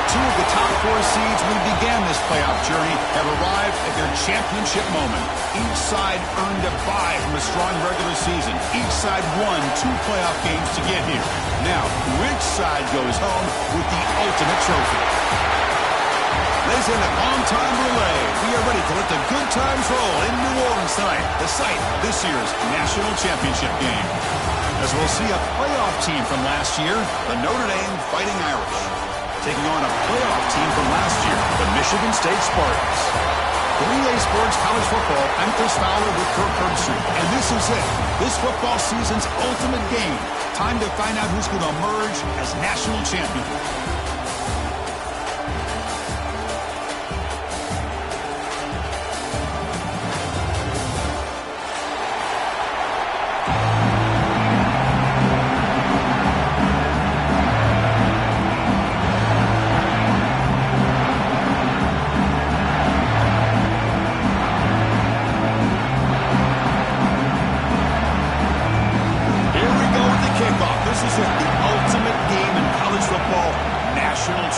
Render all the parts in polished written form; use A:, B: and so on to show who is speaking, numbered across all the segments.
A: Two of the top four seeds when we began this playoff journey have arrived at their championship moment. Each side earned a bye from a strong regular season. Each side won 2 playoff games to get here. Now, which side goes home with the ultimate trophy? Ladies and gentlemen, on-time relay. We are ready to let the good times roll in New Orleans tonight, the site of this year's national championship game. As we'll see a playoff team from last year, the Notre Dame Fighting Irish, taking on a playoff team from last year, the Michigan State Spartans. For Relay Sports College Football, I'm Chris Fowler with Kirk Herbstreit, and this is it. This football season's ultimate game. Time to find out who's going to emerge as national champion.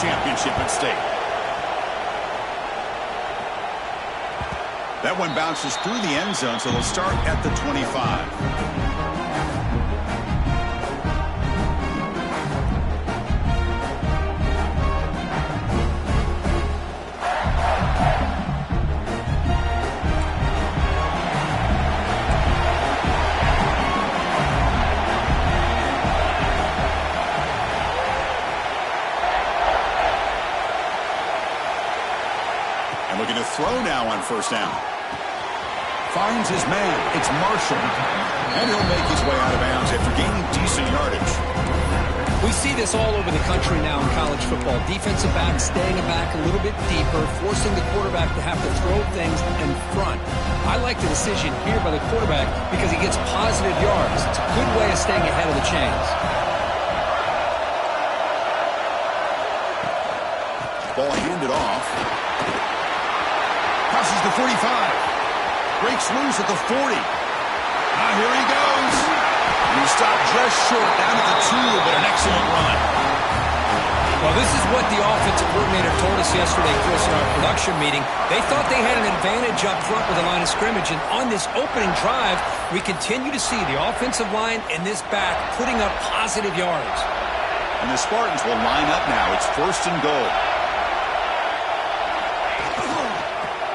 A: Championship at stake. That one bounces through the end zone, so they'll start at the 25. Looking to throw now on first down. Finds his man. It's Marshall. And he'll make his way out of bounds after gaining decent yardage.
B: We see this all over the country now in college football. Defensive backs staying back a little bit deeper, forcing the quarterback to have to throw things in front. I like the decision here by the quarterback because he gets positive yards. It's a good way of staying ahead of the chains.
A: Ball handed off. Crosses the 45. Breaks loose at the 40. Here he goes. And he stopped just short down at the 2, but an excellent run.
B: Well, this is what the offensive coordinator told us yesterday, Chris, in our production meeting. They thought they had an advantage up front with the line of scrimmage, and on this opening drive, we continue to see the offensive line and this back putting up positive yards.
A: And the Spartans will line up now. It's first and goal.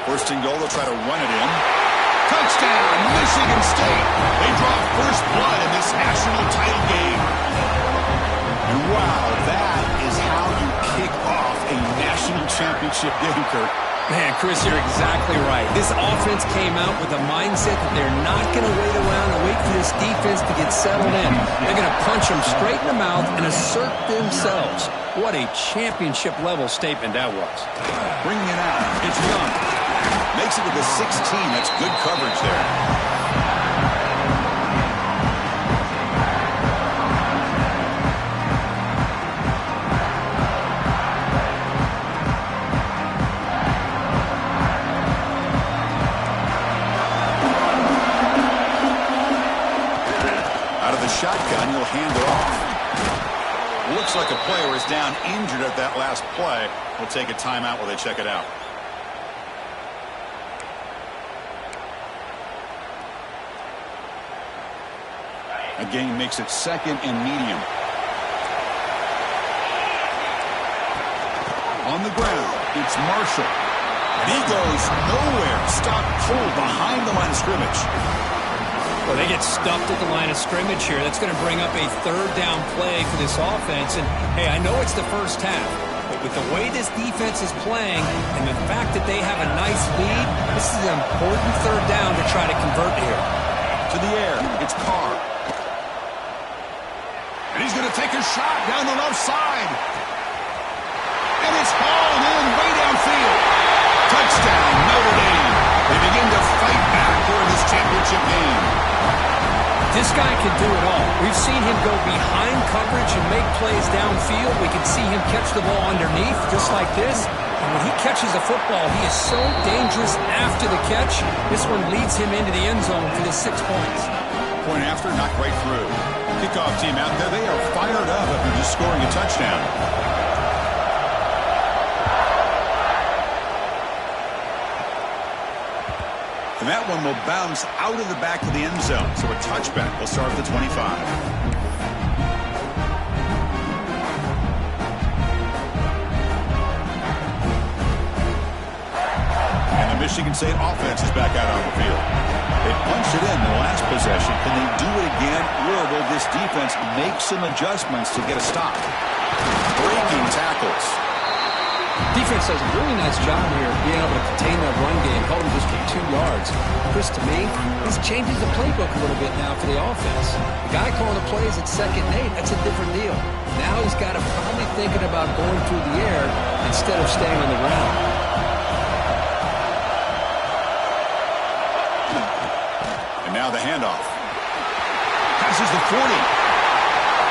A: First and goal, they'll try to run it in. Touchdown, Michigan State. They draw first blood in this national title game. And wow, that is how you kick off a national championship game, Kirk.
B: Man, Chris, you're exactly right. This offense came out with a mindset that they're not going to wait around and wait for this defense to get settled in. They're going to punch them straight in the mouth and assert themselves. What a championship-level statement that was.
A: Bringing it out, it's Young. Makes it to the 16. That's good coverage there. Out of the shotgun, he'll hand it off. Looks like a player is down injured at that last play. We'll take a timeout while they check it out. Again, makes it second and medium. On the ground, it's Marshall. And he goes nowhere. Stop cold behind the line of scrimmage.
B: Well, they get stuffed at the line of scrimmage here. That's going to bring up a third down play for this offense. And, hey, I know it's the first half, but with the way this defense is playing and the fact that they have a nice lead, this is an important third down to try to convert here.
A: To the air, it's Carr. And he's going to take a shot down the left side. And it's hauled in way downfield. Touchdown, Notre Dame. They begin to fight back here in this championship game.
B: This guy can do it all. We've seen him go behind coverage and make plays downfield. We can see him catch the ball underneath just like this. And when he catches the football, he is so dangerous after the catch. This one leads him into the end zone for the 6 points.
A: Point after, not right through. Kickoff team out there, they are fired up after just scoring a touchdown. And that one will bounce out of the back of the end zone. So a touchback will start at the 25. Michigan State offense is back out on the field. They punched it in the last possession. Can they do it again, or will this defense make some adjustments to get a stop? Breaking tackles.
B: Defense does a really nice job here being able to contain that run game, held him just for 2 yards. Chris, to me, this changes the playbook a little bit now for the offense. The guy calling the plays at 2nd and 8, that's a different deal. Now he's got to probably thinking about going through the air instead of staying on the ground.
A: Now the handoff. Passes the 40.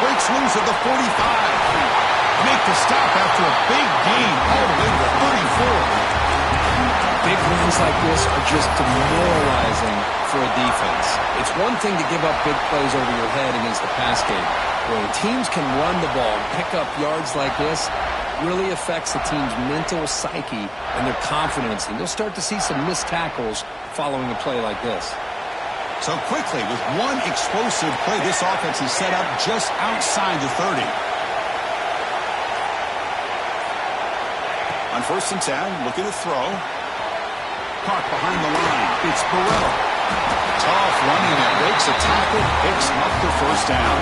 A: Breaks loose at the 45. Make the stop after a big gain all the way to the 34.
B: Big wins like this are just demoralizing for a defense. It's one thing to give up big plays over your head against the pass game. When teams can run the ball and pick up yards like this, really affects the team's mental psyche and their confidence. And you'll start to see some missed tackles following a play like this.
A: So quickly, with one explosive play, this offense is set up just outside the 30. On 1st and 10, looking to throw. Caught behind the line. It's Burrell. Tough running that breaks a tackle, picks up the 1st down.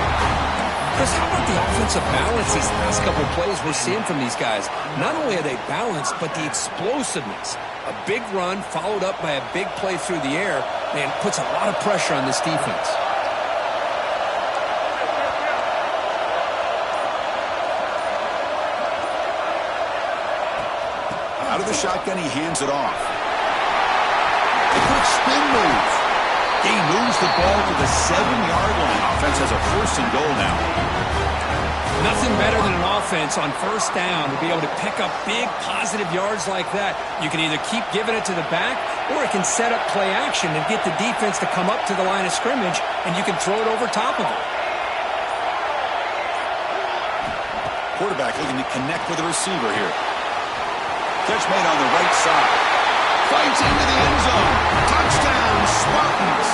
B: Chris, how about the offensive balance these last couple of plays we're seeing from these guys? Not only are they balanced, but the explosiveness. A big run followed up by a big play through the air, man, puts a lot of pressure on this defense.
A: Out of the shotgun, he hands it off. A quick spin move. He moves the ball to the 7-yard line. Offense has a 1st and goal now.
B: Nothing better than an offense on 1st down to be able to pick up big positive yards like that. You can either keep giving it to the back, or it can set up play action and get the defense to come up to the line of scrimmage, and you can throw it over top of it.
A: Quarterback looking to connect with the receiver here. Catch made on the right side. Fights into the end zone. Touchdown, Spartans.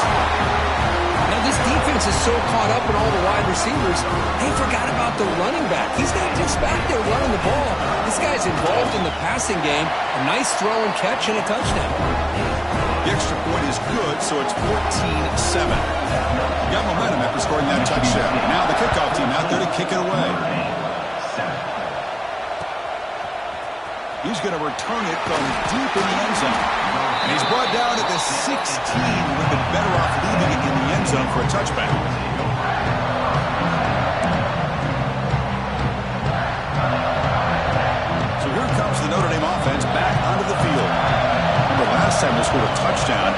B: Now this defense is so caught up in all the wide receivers, they forgot about the running back. He's not just back there running the ball. This guy's involved in the passing game. A nice throw and catch and a touchdown.
A: The extra point is good, so it's 14-7. Got momentum after scoring that touchdown. Now the kickoff team out there to kick it away. He's going to return it from deep in the end zone. And he's brought down at the 16. Would have been better off leaving it in the end zone for a touchback. So here comes the Notre Dame offense back onto the field. Remember, last time they scored a touchdown.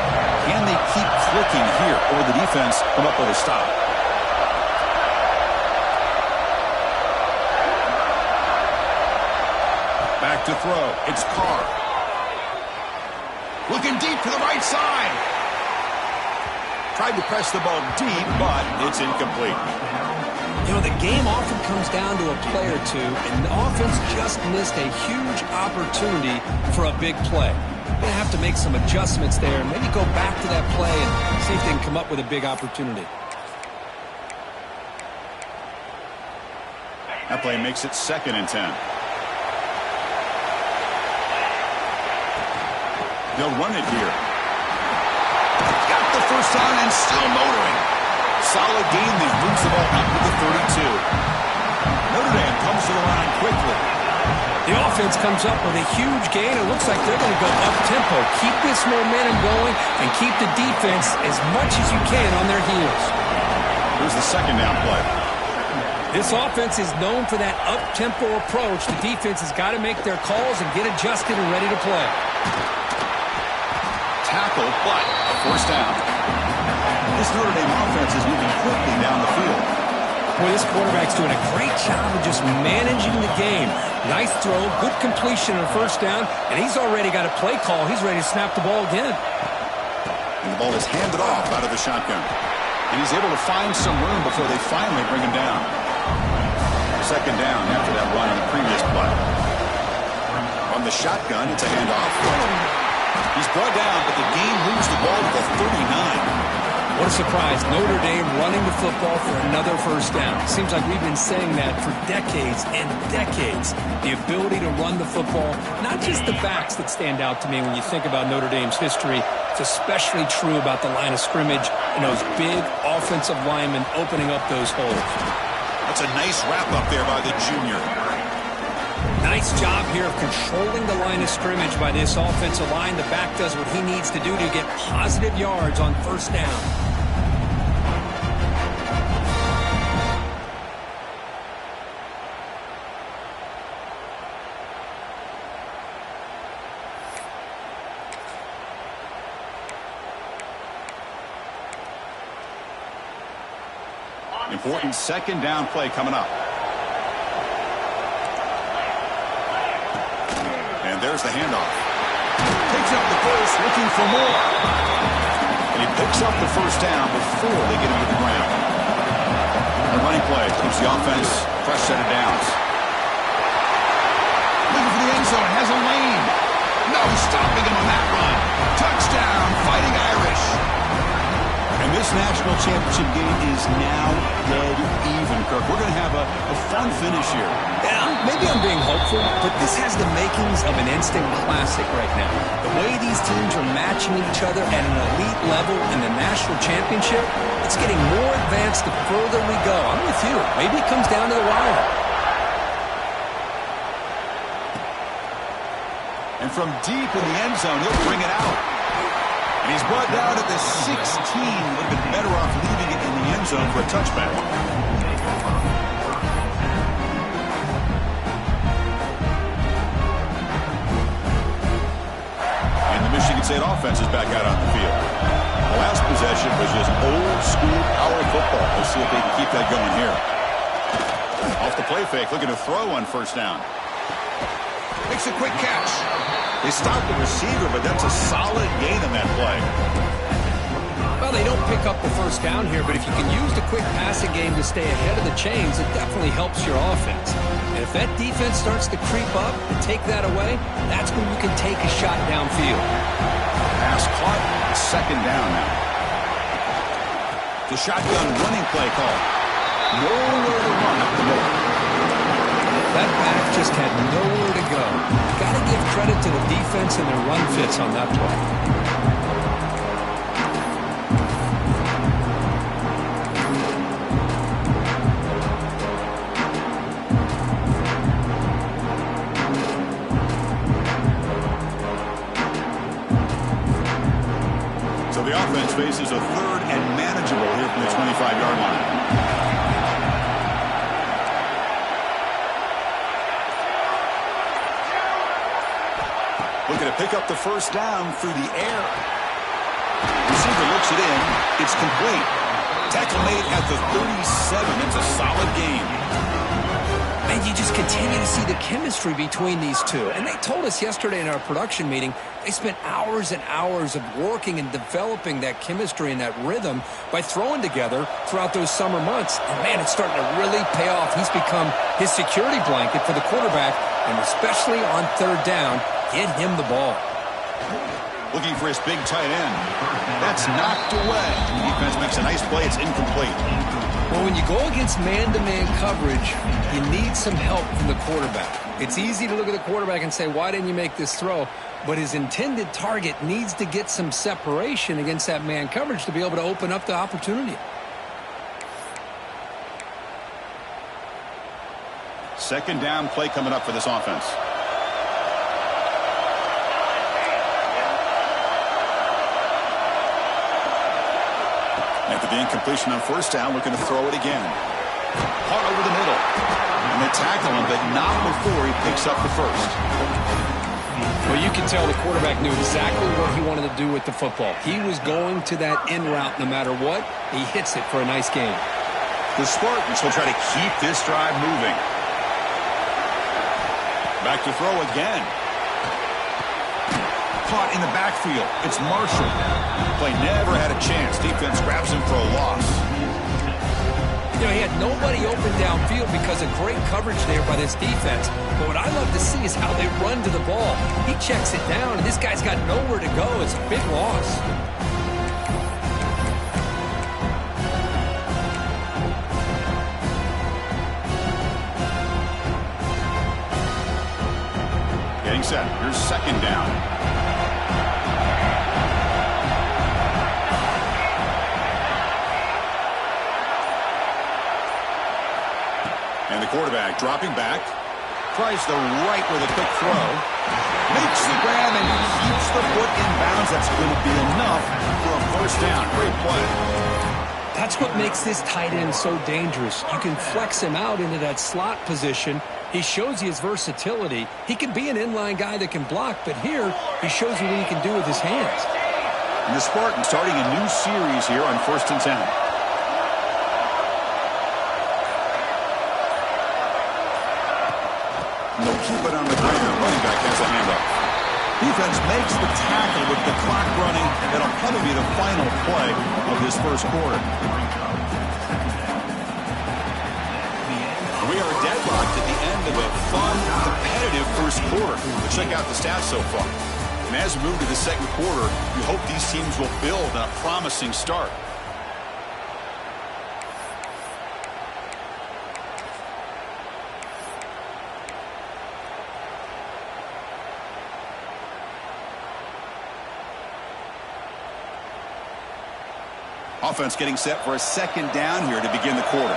A: Can they keep clicking here, or the defense come up with a stop? Back to throw. It's Carr. Looking deep to the right side. Tried to press the ball deep, but it's incomplete.
B: You know, the game often comes down to a play or two, and the offense just missed a huge opportunity for a big play. They're going to have to make some adjustments there, maybe go back to that play and see if they can come up with a big opportunity.
A: That play makes it 2nd and 10. They'll run it here. Got the 1st down and still motoring. Solid gain there. Moves the ball up to the 32. Notre Dame comes to the line quickly.
B: The offense comes up with a huge gain. It looks like they're going to go up-tempo. Keep this momentum going and keep the defense as much as you can on their heels.
A: Here's the 2nd down play.
B: This offense is known for that up-tempo approach. The defense has got to make their calls and get adjusted and ready to play.
A: Tackle, but a 1st down. This Notre Dame offense is moving quickly down the field.
B: Boy, this quarterback's doing a great job of just managing the game. Nice throw, good completion on 1st down, and he's already got a play call. He's ready to snap the ball again.
A: And the ball is handed off out of the shotgun. And he's able to find some room before they finally bring him down. 2nd down after that run on the previous play. On the shotgun, it's a handoff. He's brought down, but the game moves the ball to the 39.
B: What a surprise. Notre Dame running the football for another first down. Seems like we've been saying that for decades and decades. The ability to run the football, not just the backs that stand out to me when you think about Notre Dame's history. It's especially true about the line of scrimmage and those big offensive linemen opening up those holes.
A: That's a nice wrap up there by the junior.
B: Nice job here of controlling the line of scrimmage by this offensive line. The back does what he needs to do to get positive yards on first down.
A: Important second down play coming up. And there's the handoff. Takes up the first, looking for more. And he picks up the first down before they get him to the ground. The running play keeps the offense fresh set of downs. Looking for the end zone, has a lane. No stopping him on that run. Touchdown, Fighting Irish. And this national championship game is now dead even, Kirk. We're going to have a fun finish here.
B: Yeah, maybe I'm being hopeful, but this has the makings of an instant classic right now. The way these teams are matching each other at an elite level in the national championship, it's getting more advanced the further we go. I'm with you. Maybe it comes down to the wire.
A: And from deep in the end zone, he'll bring it out. And he's brought down at the 16. Would have been better off leaving it in the end zone for a touchback. And the Michigan State offense is back out on the field. The last possession was just old-school power football. We'll see if they can keep that going here. Off the play fake, looking to throw on first down. Makes a quick catch. They stopped the receiver, but that's a solid gain on that play.
B: Well, they don't pick up the first down here, but if you can use the quick passing game to stay ahead of the chains, it definitely helps your offense. And if that defense starts to creep up and take that away, that's when you can take a shot downfield.
A: Pass caught, second down now. The shotgun running play call. Nowhere to run up the middle.
B: That back just had nowhere to go. Got to give credit to the defense and their run fits on that play.
A: So the offense faces a third and manageable here from the 25-yard line. Looking to pick up the first down through the air. Receiver looks it in. It's complete. Tackle made at the 37. It's a solid game.
B: And you just continue to see the chemistry between these two. And they told us yesterday in our production meeting, they spent hours and hours of working and developing that chemistry and that rhythm by throwing together throughout those summer months. And, man, it's starting to really pay off. He's become his security blanket for the quarterback, and especially on third down, get him the ball.
A: Looking for his big tight end. That's knocked away. The defense makes a nice play. It's incomplete.
B: Well, when you go against man-to-man coverage, you need some help from the quarterback. It's easy to look at the quarterback and say, why didn't you make this throw? But his intended target needs to get some separation against that man coverage to be able to open up the opportunity.
A: Second down play coming up for this offense. After the incompletion on first down, looking to throw it again. Caught over the middle. And they tackle him, but not before he picks up the first.
B: Well, you can tell the quarterback knew exactly what he wanted to do with the football. He was going to that in route no matter what. He hits it for a nice game.
A: The Spartans will try to keep this drive moving. Back to throw again. Caught in the backfield. It's Marshall. Play never had a chance. Defense grabs him for a loss.
B: You know, he had nobody open downfield because of great coverage there by this defense. But what I love to see is how they run to the ball. He checks it down, and this guy's got nowhere to go. It's a big loss.
A: Getting set. Here's second down. And the quarterback dropping back. Tries the right with a quick throw. Makes the grab and keeps the foot in bounds. That's going to be enough for a first down. Great play.
B: That's what makes this tight end so dangerous. You can flex him out into that slot position. He shows you his versatility. He can be an inline guy that can block, but here he shows you what he can do with his hands.
A: And the Spartans starting a new series here on 1st and 10. They'll keep it on the ground. Running back has a handoff. Defense makes the tackle with the clock running. It'll probably be the final play of this first quarter. We are deadlocked at the end of a fun, competitive first quarter. But check out the stats so far. And as we move to the second quarter, we hope these teams will build on a promising start. Offense getting set for a second down here to begin the quarter.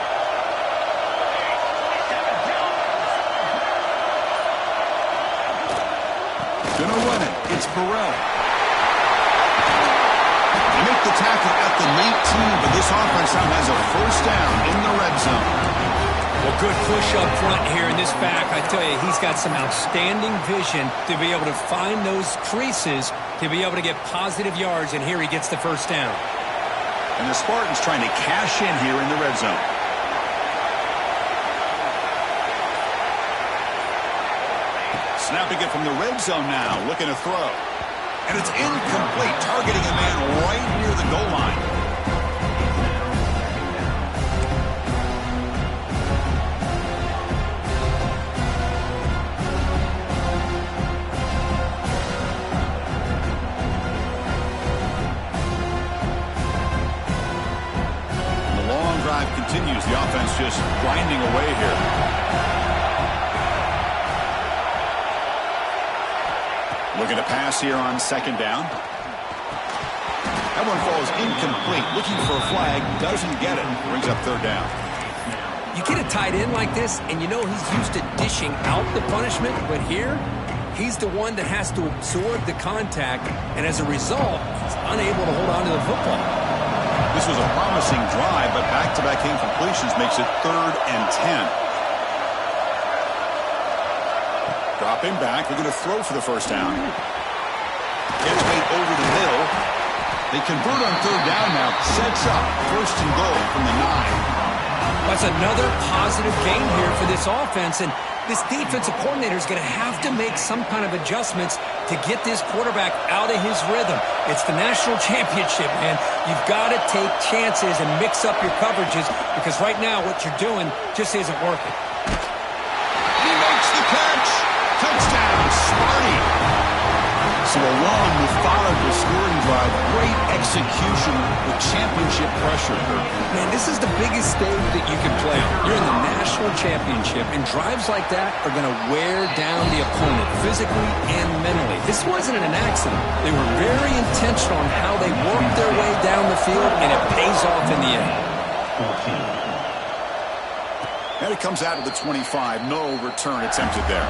A: Gonna run it. It's Burrell. They make the tackle at the 19, but this offense now has a first down in the red zone.
B: Well, good push up front here in this back. I tell you, he's got some outstanding vision to be able to find those creases, to be able to get positive yards, and here he gets the first down.
A: And the Spartans trying to cash in here in the red zone. Snapping it from the red zone now, looking to throw. And it's incomplete, targeting a man right near the goal line. Continues. The offense just grinding away here. Looking to pass here on second down. That one falls incomplete. Looking for a flag. Doesn't get it. Brings up third down.
B: You get a tight end like this, and you know he's used to dishing out the punishment, but here, he's the one that has to absorb the contact, and as a result, he's unable to hold on to the football.
A: This was a promising drive, but back-to-back incompletions makes it 3rd and 10. Dropping back, they're going to throw for the first down. Gets made over the middle. They convert on third down now. Sets up 1st and goal from the 9.
B: That's another positive gain here for this offense, and this defensive coordinator is going to have to make some kind of adjustments to get this quarterback out of his rhythm. It's the national championship, man. You've got to take chances and mix up your coverages because right now what you're doing just isn't working.
A: He makes the catch. Touchdown, Sparty. So a long, methodical scoring drive. Great execution with championship pressure.
B: Man, this is the biggest stage that you can play on. You're in the national championship, and drives like that are going to wear down the opponent physically and mentally. This wasn't an accident. They were very intentional on how they worked their way down the field, and it pays off in the end.
A: And it comes out of the 25. No return attempted there.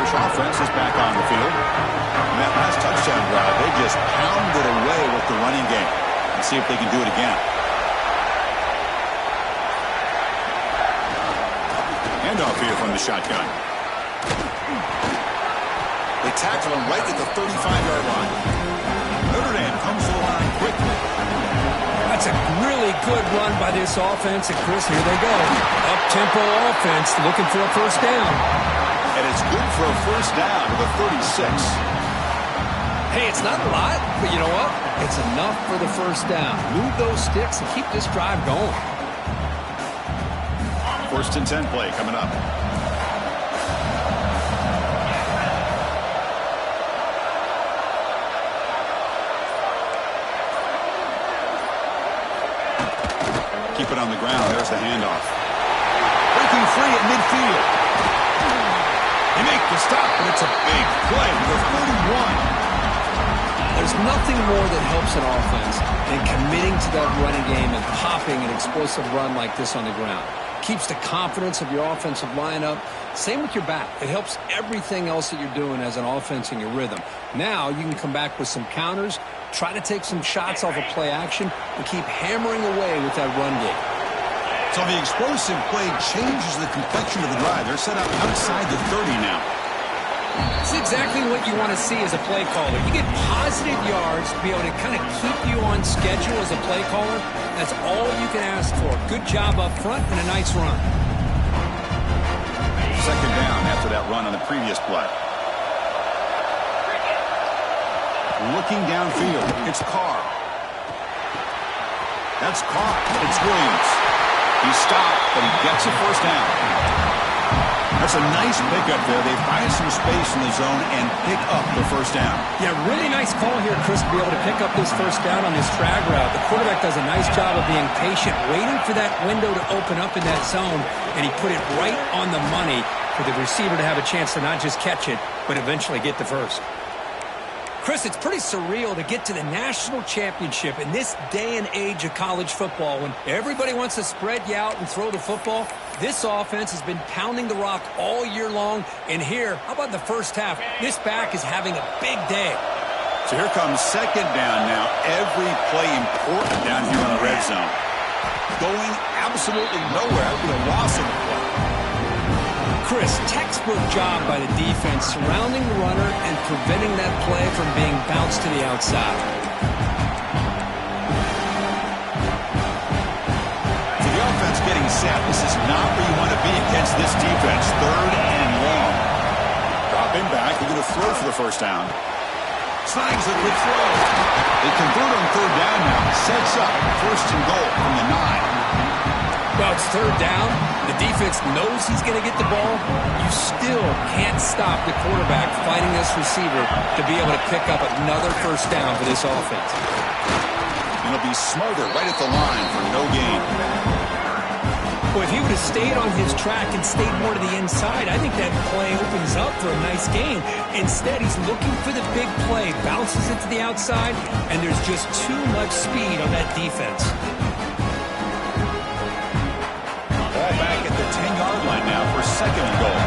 A: Offense is back on the field. And that last touchdown drive, they just pounded away with the running game. Let's see if they can do it again. Handoff here from the shotgun. They tackle him right at the 35-yard line. Notre Dame comes to the line quickly.
B: That's a really good run by this offense. And, Chris, here they go. Up-tempo offense looking for a first down.
A: And as It's good for a first down to the 36.
B: Hey, it's not a lot, but you know what? It's enough for the first down. Move those sticks and keep this drive going.
A: First and 10 play coming up. Keep it on the ground. There's the handoff. Breaking free at midfield. They make the stop, but it's a big play for 31.
B: There's nothing more that helps an offense than committing to that running game and popping an explosive run like this on the ground. Keeps the confidence of your offensive lineup. Same with your back. It helps everything else that you're doing as an offense in your rhythm. Now you can come back with some counters, try to take some shots off of play action, and keep hammering away with that run game.
A: So the explosive play changes the complexion of the drive. They're set up outside the 30 now.
B: It's exactly what you want to see as a play caller. You get positive yards to be able to kind of keep you on schedule as a play caller. That's all you can ask for. Good job up front and a nice run.
A: Second down after that run on the previous play. Looking downfield, it's Carr. That's caught. It's Williams. He stopped, but he gets a first down. That's a nice pickup there. They find some space in the zone and pick up the first down.
B: Yeah, really nice call here, Chris, to be able to pick up this first down on this drag route. The quarterback does a nice job of being patient, waiting for that window to open up in that zone, and he put it right on the money for the receiver to have a chance to not just catch it, but eventually get the first. Chris, it's pretty surreal to get to the national championship in this day and age of college football when everybody wants to spread you out and throw the football. This offense has been pounding the rock all year long, and here, how about the first half? This back is having a big day.
A: So here comes second down now. Every play important down here in the red zone. Going absolutely nowhere. That would be a loss of the play.
B: Chris, textbook job by the defense surrounding the runner and preventing that play from being bounced to the outside.
A: So the offense getting set. This is not where you want to be against this defense. Third and long. Dropping back. They're going to throw for the first down. Signs a good throw. They convert on third down now. Sets up first and goal from the 9.
B: Well, it's third down. The defense knows he's going to get the ball. You still can't stop the quarterback fighting this receiver to be able to pick up another first down for this offense.
A: And it'll be smothered right at the line for no gain.
B: Well, if he would have stayed on his track and stayed more to the inside, I think that play opens up for a nice gain. Instead, he's looking for the big play, bounces it to the outside, and there's just too much speed on that defense.
A: Ball back at the 10-yard line now for second and goal.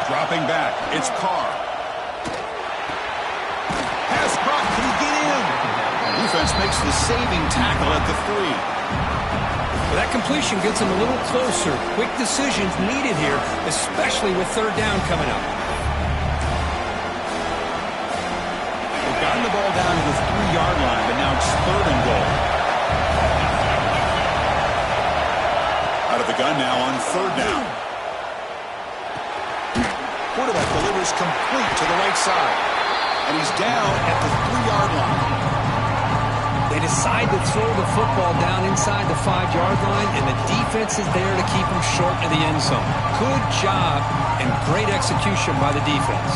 A: Dropping back, it's Carr. Pass caught, can he get in? Defense makes the saving tackle at the 3.
B: Well, that completion gets him a little closer. Quick decisions needed here, especially with third down coming up.
A: They've gotten the ball down to the 3-yard line, but now it's third and goal. Out of the gun now on third down. Quarterback delivers complete to the right side. And he's down at the 3-yard line.
B: They decide to throw the football down inside the 5-yard line, and the defense is there to keep him short of the end zone. Good job and great execution by the defense.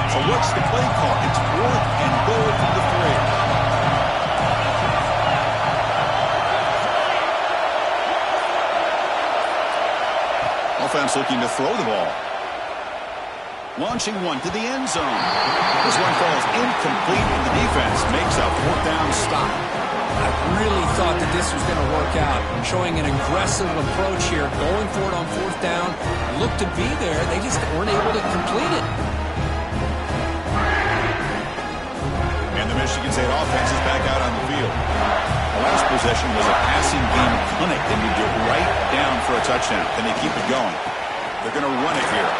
A: So what's the play call? It's fourth and goal from the 3. Offense looking to throw the ball. Launching one to the end zone. This one falls incomplete, and the defense makes a fourth down stop.
B: I really thought that this was going to work out. Showing an aggressive approach here, going for it on fourth down. Looked to be there. They just weren't able to complete it.
A: And the Michigan State offense is back out on the field. The last possession was a passing game clinic. They moved it right down for a touchdown. Then they keep it going. They're going to run it here.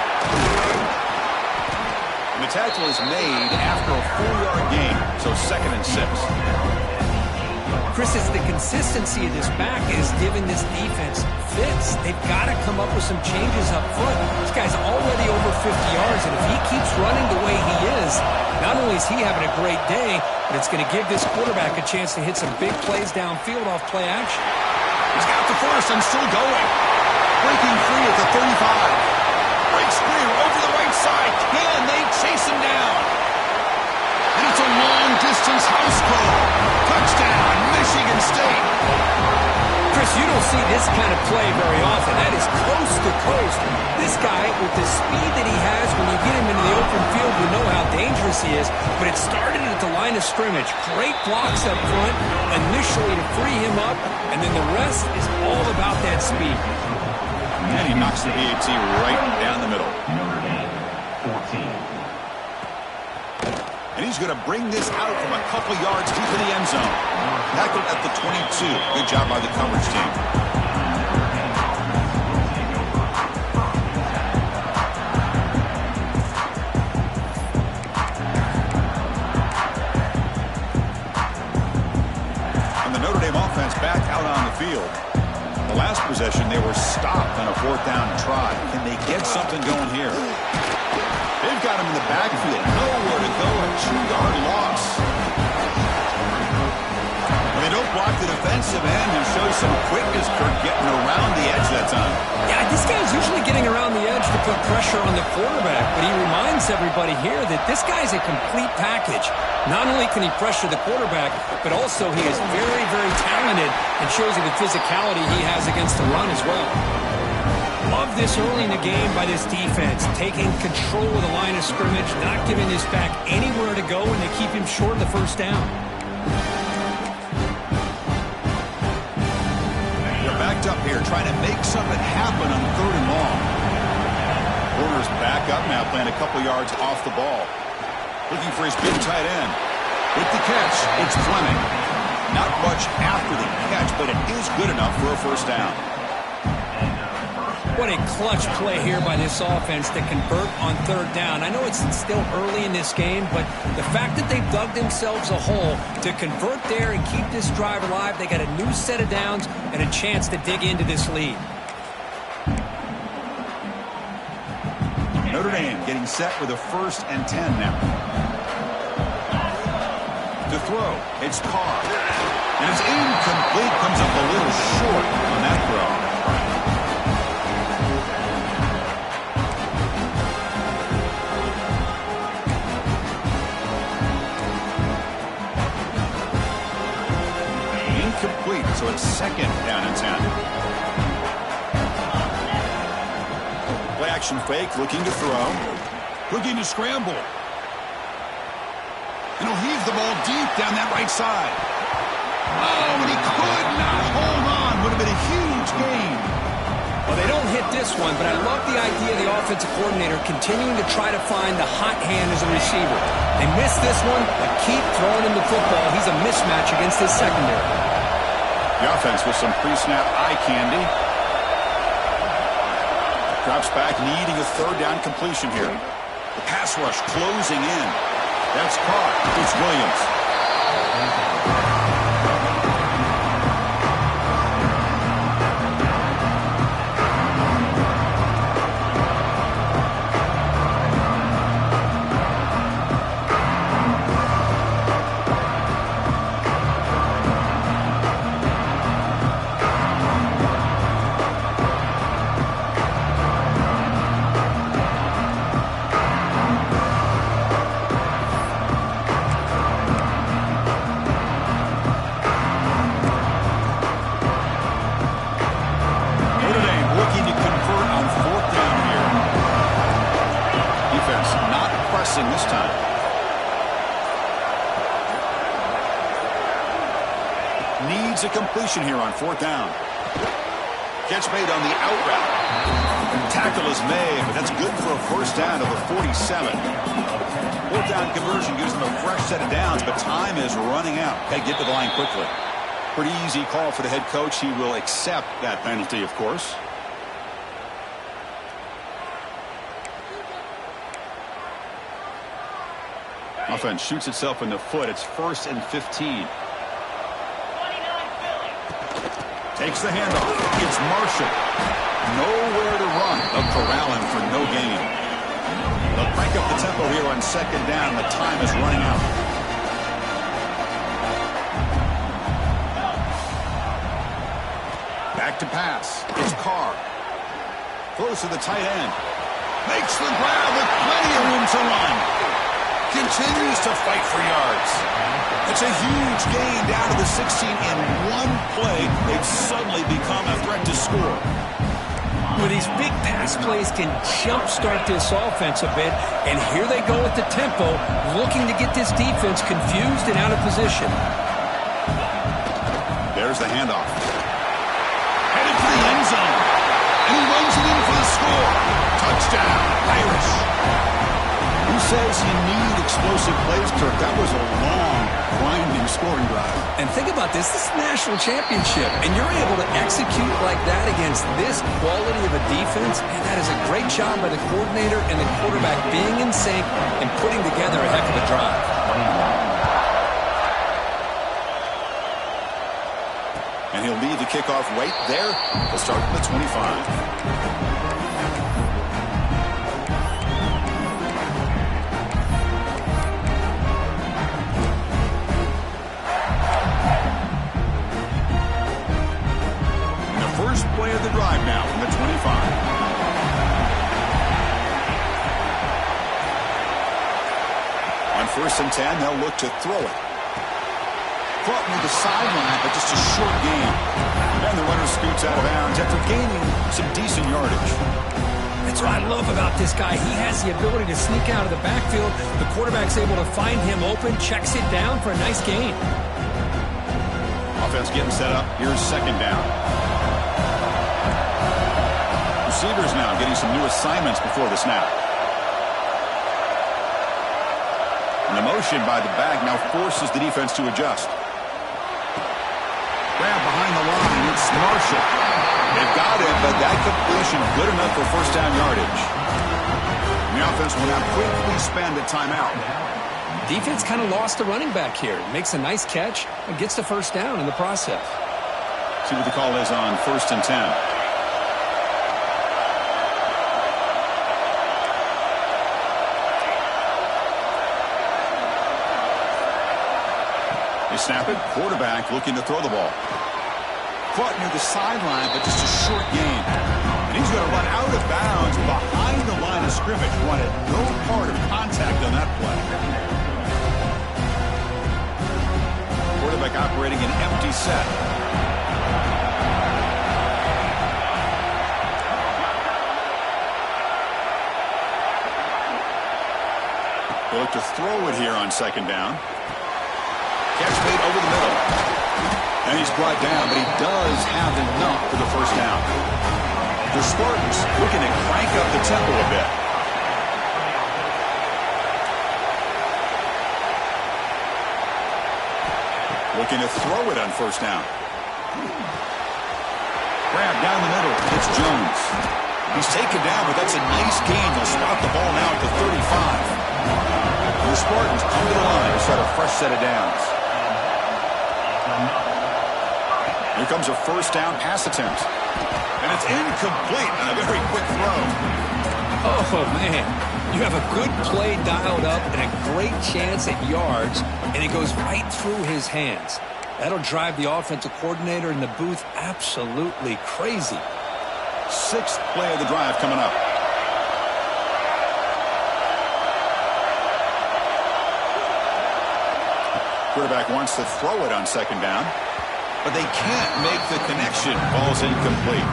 A: And the tackle is made after a 4-yard gain, so second and 6.
B: Chris, it's the consistency of this back is giving this defense fits. They've got to come up with some changes up front. This guy's already over 50 yards, and if he keeps running the way he is, not only is he having a great day, but it's going to give this quarterback a chance to hit some big plays downfield off play action.
A: He's got the first and still going. Breaking free at the 35. Breaks free over the right side. Can they chase him down? And it's a long-distance house call. Touchdown, Michigan State.
B: Chris, you don't see this kind of play very often. That is coast to coast. This guy, with the speed that he has, when you get him into the open field, you know how dangerous he is. But it started at the line of scrimmage. Great blocks up front, initially to free him up, and then the rest is all about that speed.
A: And he knocks the PAT right down the middle. And he's going to bring this out from a couple yards deep in the end zone. Tackled at the 22. Good job by the coverage team. And the Notre Dame offense back out on the field. The last possession, they were stopped on a fourth down try. Can they get something going here? They've got him in the backfield. Nowhere to go. A 2-yard loss. When they don't block the defensive end, who shows some quickness for getting around the edge that time.
B: Yeah, this guy's usually getting around the edge to put pressure on the quarterback, but he reminds everybody here that this guy's a complete package. Not only can he pressure the quarterback, but also he is very, very talented and shows you the physicality he has against the run as well. Love this early in the game by this defense, taking control of the line of scrimmage, not giving this back anywhere to go, and they keep him short of the first down.
A: They're backed up here, trying to make something happen on 3rd and long. Warner's back up now, playing a couple yards off the ball. Looking for his big tight end. With the catch, it's Fleming. Not much after the catch, but it is good enough for a first down.
B: What a clutch play here by this offense to convert on 3rd down. I know it's still early in this game, but the fact that they've dug themselves a hole to convert there and keep this drive alive, they got a new set of downs and a chance to dig into this lead.
A: Notre Dame getting set with a 1st and 10 now. To throw, it's Carr. And it's incomplete, comes up a little short on that throw. Incomplete, so it's 2nd down and 10. Play action fake, looking to throw. Looking to scramble. And he'll heave the ball deep down that right side. Oh, and he could not hold on. Would have been a huge gain.
B: Well, they don't hit this one, but I love the idea of the offensive coordinator continuing to try to find the hot hand as a receiver. They missed this one, but keep throwing him the football. He's a mismatch against his secondary.
A: The offense with some pre-snap eye candy. Drops back, needing a 3rd down completion here. The pass rush closing in. That's caught. It's Williams. This time. Needs a completion here on 4th down. Catch made on the out route. Tackle is made, but that's good for a first down of the 47. 4th down conversion gives them a fresh set of downs, but time is running out. Got to get to the line quickly. Pretty easy call for the head coach. He will accept that penalty, of course. Offense shoots itself in the foot. It's 1st and 15. Takes the handoff. It's Marshall. Nowhere to run. They'll corral him for no gain. They'll crank up the tempo here on second down. The time is running out. Back to pass. It's Carr. Throws to the tight end. Makes the grab with plenty of room to run. Continues to fight for yards. It's a huge gain down to the 16 in one play. They've suddenly become a threat to score.
B: Well, these big pass plays can jumpstart this offense a bit, and here they go at the tempo, looking to get this defense confused and out of position.
A: There's the handoff. Headed for the end zone. And he runs it in for the score. Touchdown, Irish. Who says you need explosive plays, Kirk? That was a long, grinding scoring drive.
B: And think about this. This is a national championship, and you're able to execute like that against this quality of a defense, and that is a great job by the coordinator and the quarterback being in sync and putting together a heck of a drive.
A: And he'll lead the kickoff right there. He'll start from the 25. First play of the drive now from the 25. On 1st and 10, they'll look to throw it. Caught near the sideline, but just a short gain. And the runner scoots out of bounds after gaining some decent yardage.
B: That's what I love about this guy. He has the ability to sneak out of the backfield. The quarterback's able to find him open, checks it down for a nice gain.
A: Offense getting set up. Here's second down. Receivers now getting some new assignments before the snap. And the motion by the back now forces the defense to adjust. Grab behind the line. It's Marshall. They've got it, but that completion good enough for first down yardage. And the offense will now quickly spend a timeout.
B: Defense kind of lost the running back here. Makes a nice catch and gets the first down in the process.
A: See what the call is on 1st and 10. They snap it. Quarterback looking to throw the ball. Caught near the sideline, but just a short gain. And he's going to run out of bounds behind the line of scrimmage. Wanted no part of contact on that play. Quarterback operating an empty set. They look to throw it here on second down. Catch made over the middle. And he's brought down, but he does have enough for the first down. The Spartans looking to crank up the tempo a bit. Looking to throw it on first down. Grab down the middle. It's Jones. He's taken down, but that's a nice gain. They'll spot the ball now at the 35. The Spartans come to the line to start a fresh set of downs. Here comes a first down pass attempt. And it's incomplete on a very quick throw.
B: Oh, man. You have a good play dialed up and a great chance at yards, and it goes right through his hands. That'll drive the offensive coordinator in the booth absolutely crazy.
A: 6th play of the drive coming up. Quarterback wants to throw it on second down, but they can't make the connection. Ball's incomplete.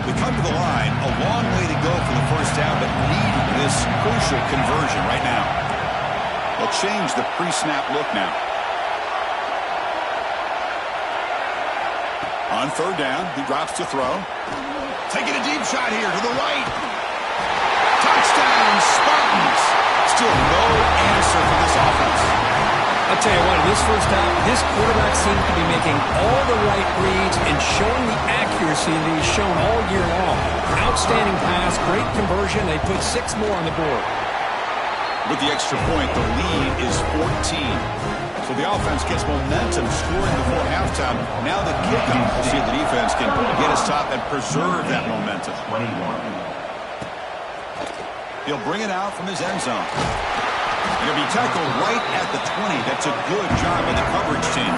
A: We come to the line, a long way to go for the first down, but need this crucial conversion right now. They'll change the pre-snap look now. On third down, he drops to throw. Taking a deep shot here to the right. Touchdown, Spartans. Still no answer for this offense.
B: I'll tell you what, in this first down, this quarterback seemed to be making all the right reads and showing the accuracy that he's shown all year long. Outstanding pass, great conversion. They put 6 more on the board.
A: With the extra point, the lead is 14. So the offense gets momentum scoring before halftime. Now the kickoff. We'll see if the defense can get a stop and preserve that momentum. He'll bring it out from his end zone. And he'll be tackled right at the 20. That's a good job by the coverage team.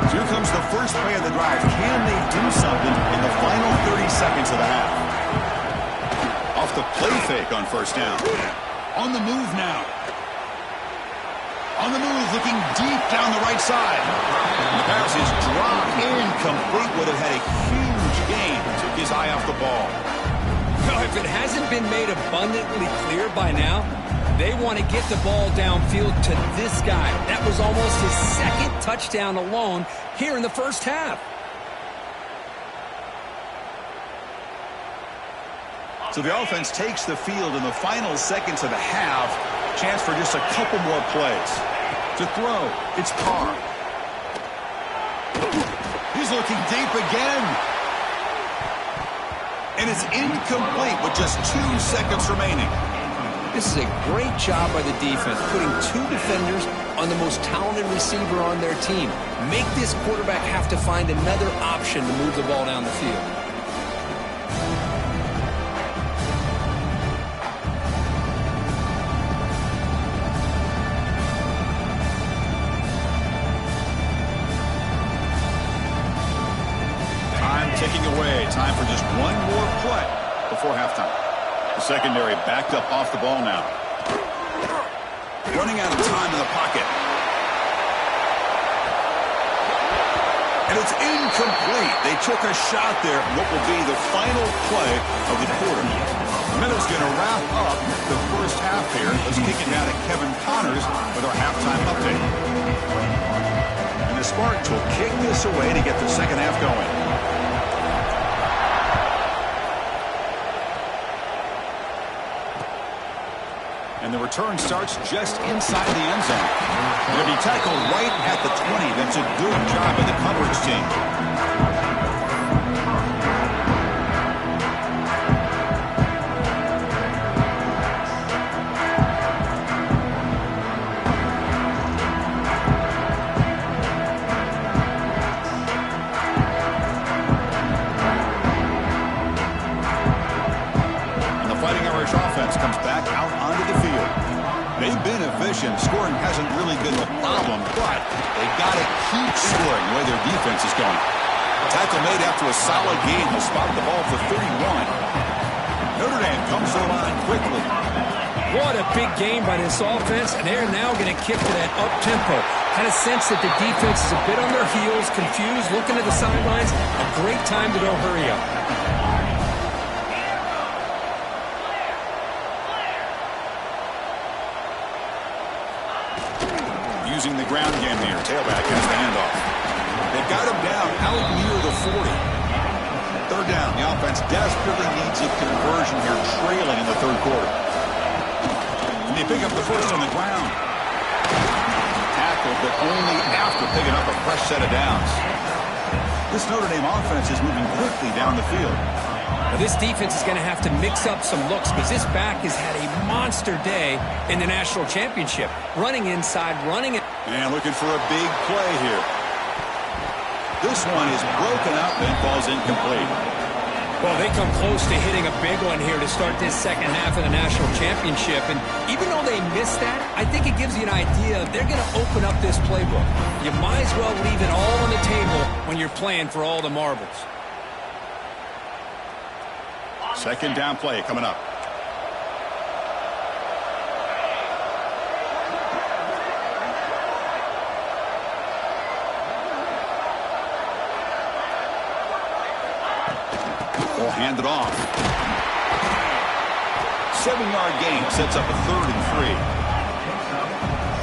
A: Here comes the first play of the drive. Can they do something in the final 30 seconds of the half? Off the play fake on first down. On the move now. On the move, looking deep down the right side. And the pass is dropped incomplete. Would have had a huge gain. Took his eye off the ball.
B: Now, if it hasn't been made abundantly clear by now, they want to get the ball downfield to this guy. That was almost his second touchdown alone here in the first half.
A: So the offense takes the field in the final seconds of the half. Chance for just a couple more plays. To throw, it's Carr. He's looking deep again. And it's incomplete with just 2 seconds remaining.
B: This is a great job by the defense, putting 2 defenders on the most talented receiver on their team. Make this quarterback have to find another option to move the ball down the field.
A: Time ticking away. Time for just one more play before halftime. The secondary backed up off the ball now. Running out of time in the pocket. And it's incomplete. They took a shot there. What will be the final play of the quarter. Miller's going to wrap up the first half here. Let's kick it down to Kevin Connors with our halftime update. And the Spartans will kick this away to get the second half going. And the return starts just inside the end zone. He'll be tackled right at the 20. That's a good job by the coverage team. And the Fighting Irish offense comes back out onto the field. They've been efficient. Scoring hasn't really been the problem, but they got to keep scoring the way their defense is going. Tackle made after a solid game. They'll spot the ball for 31. Notre Dame comes to the line quickly.
B: What a big game by this offense, and they're now going to kick to that up-tempo. Had a sense that the defense is a bit on their heels, confused, looking at the sidelines. A great time to go hurry up.
A: Using the ground game here. Tailback has the handoff. They've got him down out near the 40. Third down. The offense desperately needs a conversion here, trailing in the third quarter. And they pick up the first on the ground. Tackled, but only after picking up a fresh set of downs. This Notre Dame offense is moving quickly down the field.
B: Now this defense is going to have to mix up some looks because this back has had a monster day in the national championship. Running inside, running it.
A: And looking for a big play here. This one is broken up and falls incomplete.
B: Well, they come close to hitting a big one here to start this second half of the national championship. And even though they missed that, I think it gives you an idea they're going to open up this playbook. You might as well leave it all on the table when you're playing for all the marbles.
A: Second down play coming up. They'll hand it off. 7-yard gain sets up a 3rd and 3.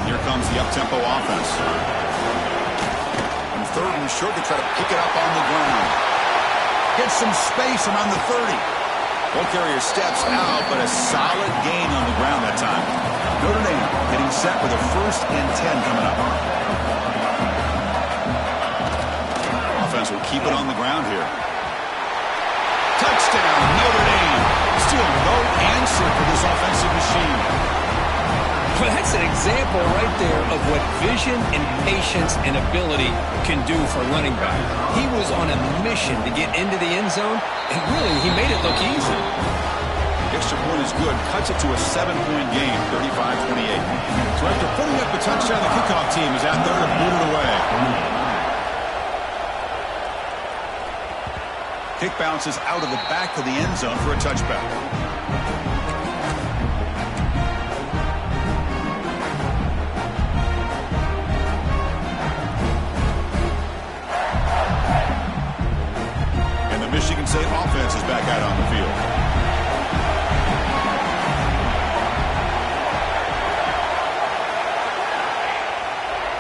A: Here comes the up-tempo offense. And 3rd and short, they try to pick it up on the ground. Get some space around the 30. Ball carrier steps out, but a solid gain on the ground that time. Notre Dame getting set with a 1st and 10 coming up. Offense will keep it on the ground here. impressive for this offensive machine.
B: Well, that's an example right there of what vision and patience and ability can do for running back. He was on a mission to get into the end zone, and really, he made it look easy.
A: Extra point is good. Cuts it to a 7-point game, 35-28. So after putting up a touchdown, the kickoff team is out there to boot it away. Kick bounces out of the back of the end zone for a touchback. And the Michigan State offense is back out on the field.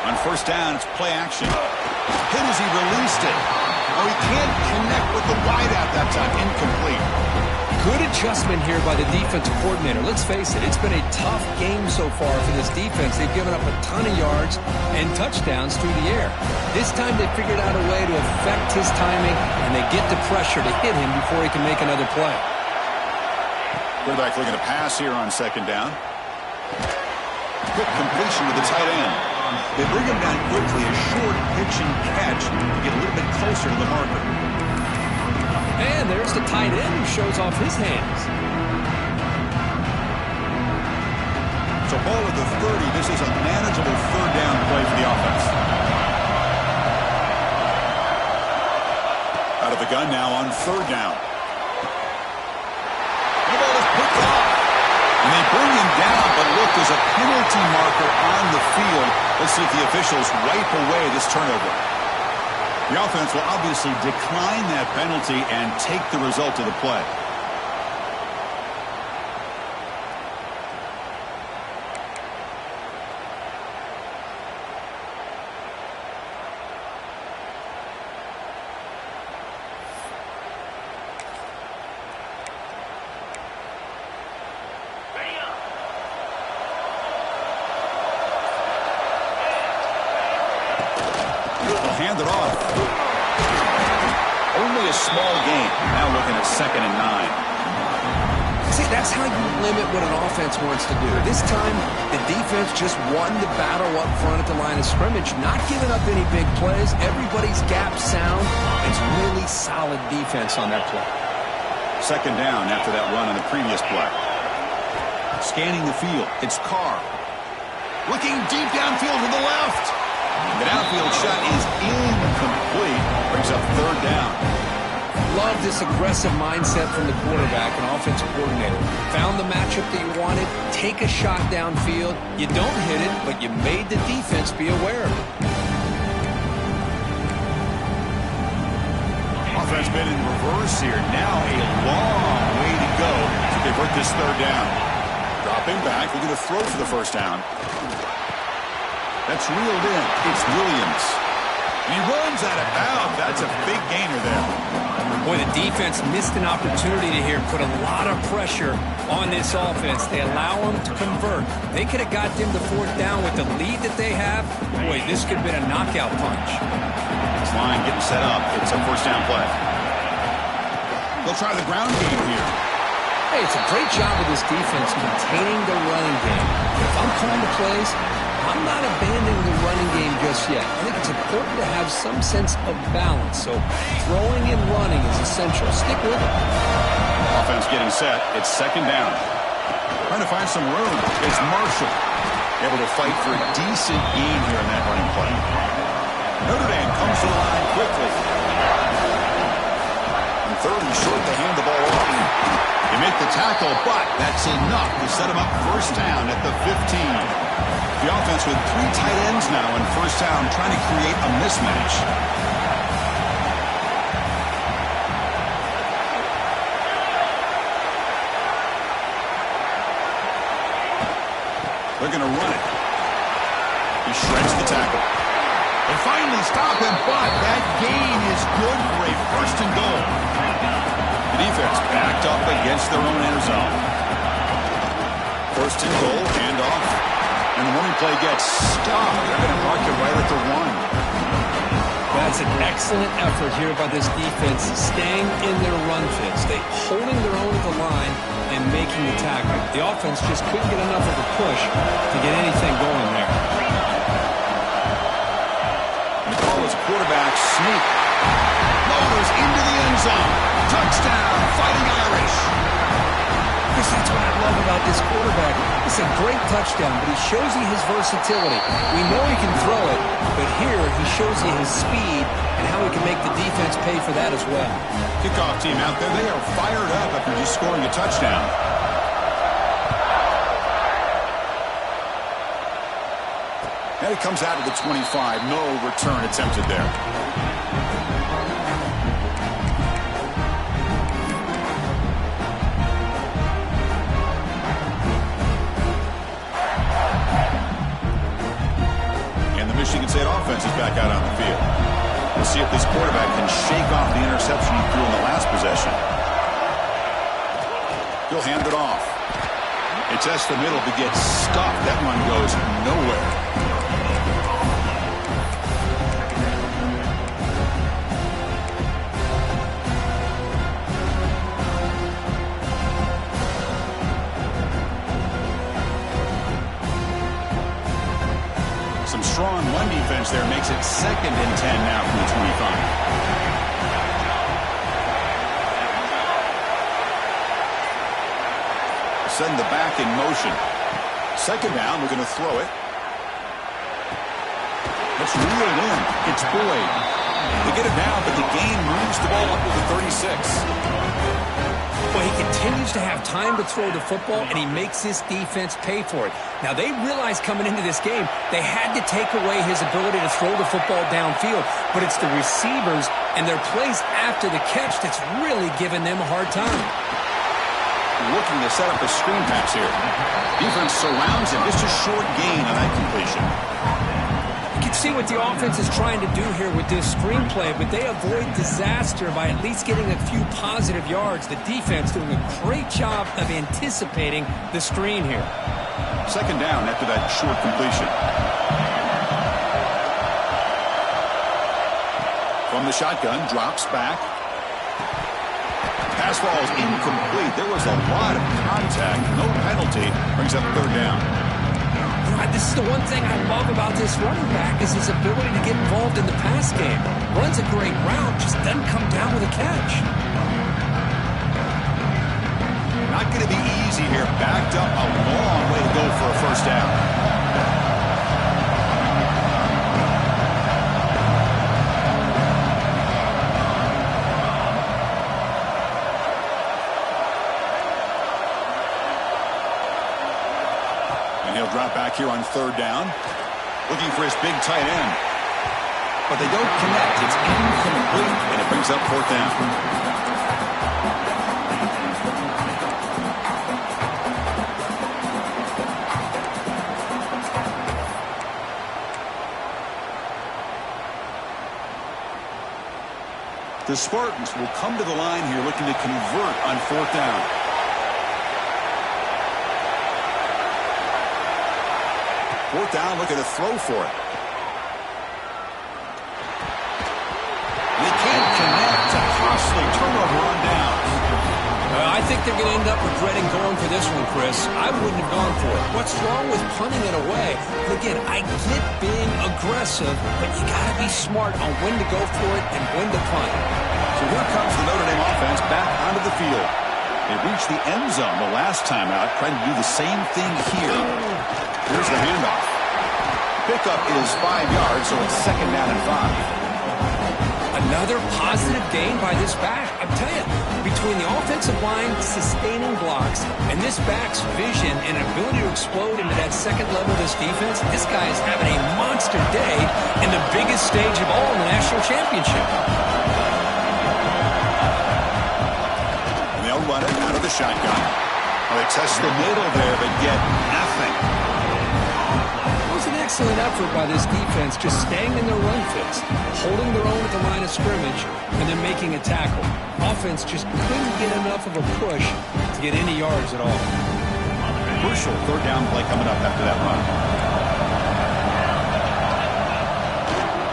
A: On first down, it's play action. Hit as he released it. Oh, he can't connect with the wideout that time. Incomplete.
B: Good adjustment here by the defensive coordinator. Let's face it, it's been a tough game so far for this defense. They've given up a ton of yards and touchdowns through the air. This time they figured out a way to affect his timing, and they get the pressure to hit him before he can make another play.
A: Quarterback looking to pass here on second down. Quick completion to the tight end. They bring him down quickly, a short pitch and catch to get a little bit closer to the marker.
B: And there's the tight end who shows off his hands.
A: So ball at the 30. This is a manageable third down play for the offense. Out of the gun now on third down. The ball is picked off. And they bring him down, but look, there's a penalty marker on the field. Let's see if the officials wipe away this turnover. The offense will obviously decline that penalty and take the result of the play. Hand it off. Only a small gain. Now looking at 2nd and 9.
B: See, that's how you limit what an offense wants to do. This time, the defense just won the battle up front at the line of scrimmage, not giving up any big plays. Everybody's gap sound. It's really solid defense on that play.
A: Second down after that run on the previous play. Scanning the field. It's Carr. Looking deep downfield to the left. The downfield shot is incomplete. Brings up third down.
B: Love this aggressive mindset from the quarterback and offensive coordinator. Found the matchup that you wanted. Take a shot downfield. You don't hit it, but you made the defense be aware of it.
A: Offense been in reverse here. Now a long way to go to convert this third down. Dropping back. We're going to throw for the first down. That's reeled in. It's Williams. And he runs out of bounds. That's a big gainer there.
B: Boy, the defense missed an opportunity to here put a lot of pressure on this offense. They allow them to convert. They could have got them to fourth down with the lead that they have. Boy, this could have been a knockout punch.
A: This line getting set up. It's a first down play. They'll try the ground game here.
B: Hey, it's a great job of this defense containing the running game. If I'm calling the plays, I'm not abandoning the running game just yet. I think it's important to have some sense of balance. So throwing and running is essential. Stick with it.
A: Offense getting set. It's second down. Trying to find some room. It's Marshall. Able to fight for a decent gain here in that running play. Notre Dame comes to the line quickly. And third and short to hand the ball off. They make the tackle, but that's enough to set him up first down at the 15. The offense with 3 tight ends now in first down, trying to create a mismatch. They're going to run it. He shreds the tackle. They finally stop him, but that gain is good for a first and goal. The defense backed up against their own end zone. First and goal, handoff. And the running play gets stopped. They're going to mark it right at the 1.
B: That's an excellent effort here by this defense, staying in their run fits. They holding their own at the line and making making the tackle. The offense just couldn't get enough of a push to get anything going there.
A: The call is quarterback sneak. Lowers into the end zone. Touchdown, Fighting Irish.
B: Chris, that's what I love about this quarterback. It's a great touchdown, but he shows you his versatility. We know he can throw it, but here he shows you his speed and how he can make the defense pay for that as well.
A: Kickoff team out there, they are fired up after just scoring a touchdown. And it comes out of the 25. No return attempted there. Michigan State offense is back out on the field. We'll see if this quarterback can shake off the interception he threw in the last possession. He'll hand it off. It tests the middle to get stuffed. That one goes nowhere. Some strong run defense there makes it 2nd and 10 now from the 25. Send the back in motion. 2nd down, we're going to throw it. Let's reel it in. It's Boyd. They get it down, but the gain moves the ball up to the 36.
B: Well, he continues to have time to throw the football, and he makes his defense pay for it. Now, they realized coming into this game they had to take away his ability to throw the football downfield, but it's the receivers and their plays after the catch that's really giving them a hard time.
A: Looking to set up a screen pass here. Defense surrounds him. Just a short gain on that completion.
B: You can see what the offense is trying to do here with this screenplay, but they avoid disaster by at least getting a few positive yards. The defense doing a great job of anticipating the screen here.
A: 2nd down after that short completion. From the shotgun, drops back. Pass ball is incomplete. There was a lot of contact. No penalty. Brings up 3rd down.
B: This is the one thing I love about this running back is his ability to get involved in the pass game. Runs a great route, just doesn't come down with a catch.
A: Not going to be easy here. Backed up a long way to go for a 1st down. Drop back here on 3rd down. Looking for his big tight end. But they don't connect. It's incomplete, and it brings up 4th down. The Spartans will come to the line here looking to convert on 4th down. Fourth down, looking to throw for it. They can't connect. A costly turnover on downs.
B: I think they're going to end up regretting going for this one, Chris. I wouldn't have gone for it. What's wrong with punting it away? But again, I get being aggressive, but you got to be smart on when to go for it and when to punt.
A: So here comes the Notre Dame offense back onto the field. They reached the end zone the last time out, trying to do the same thing here. Here's the handoff. Pickup is 5 yards, so it's 2nd down and 5.
B: Another positive gain by this back. I'm telling you, between the offensive line sustaining blocks and this back's vision and ability to explode into that 2nd level of this defense, this guy is having a monster day in the biggest stage of all in the national championship.
A: And they'll run it out of the shotgun. Well, they test the middle there, but get nothing.
B: Excellent effort by this defense, just staying in their run fits, holding their own at the line of scrimmage, and then making a tackle. Offense just couldn't get enough of a push to get any yards at all.
A: Crucial 3rd down play coming up after that run.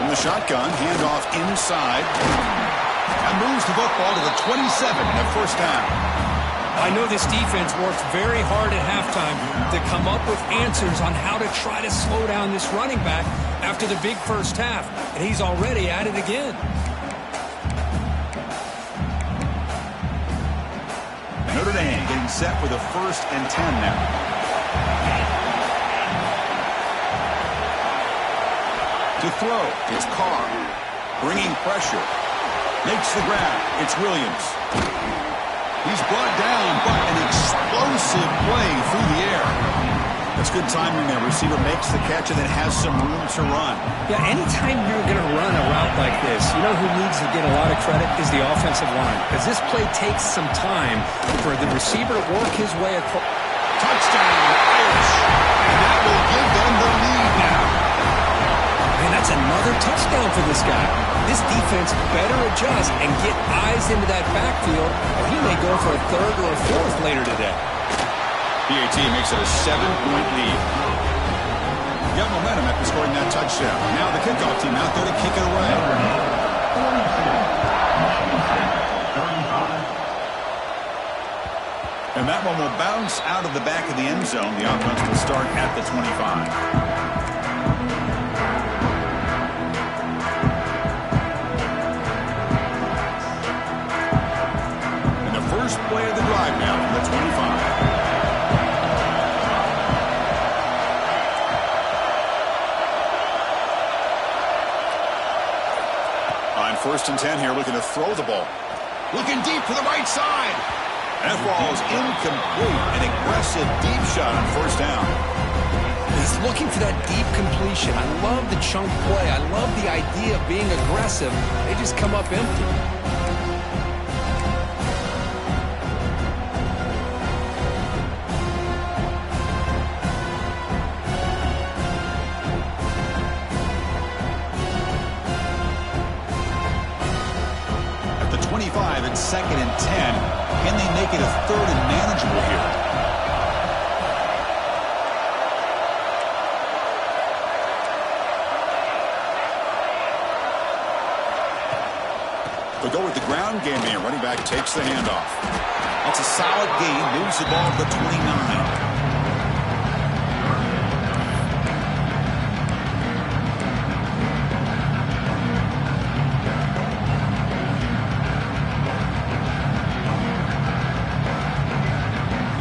A: From the shotgun, handoff inside. That moves the football to the 27 and a 1st down.
B: I know this defense worked very hard at halftime to come up with answers on how to try to slow down this running back after the big first half, and he's already at it again.
A: Notre Dame getting set for the 1st and 10 now. To throw, it's Carr. Bringing pressure. Makes the grab. It's Williams. He's brought down, but an explosive play through the air. That's good timing there. Receiver makes the catch and then has some room to run.
B: Yeah, anytime you're going to run a route like this, you know who needs to get a lot of credit is the offensive line. Because this play takes some time for the receiver to work his way across.
A: Touchdown, Irish. And that will give them the lead now.
B: Man, that's another touchdown for this guy. This defense better adjust and get eyes into that backfield, or he may go for a 3rd or a 4th later today.
A: PAT makes it a 7-point lead. Got momentum after scoring that touchdown. Now the kickoff team out there to kick it away. And that one will bounce out of the back of the end zone. The offense will start at the 25. First play of the drive now from the 25. On 1st and 10 here, looking to throw the ball. Looking deep to the right side. That ball is incomplete. An aggressive deep shot on 1st down.
B: He's looking for that deep completion. I love the chunk play. I love the idea of being aggressive. They just come up empty.
A: It's 2nd and 10. Can they make it a 3rd and manageable here? They'll go with the ground game here. Running back takes the handoff. That's a solid gain. Moves the ball to the 29.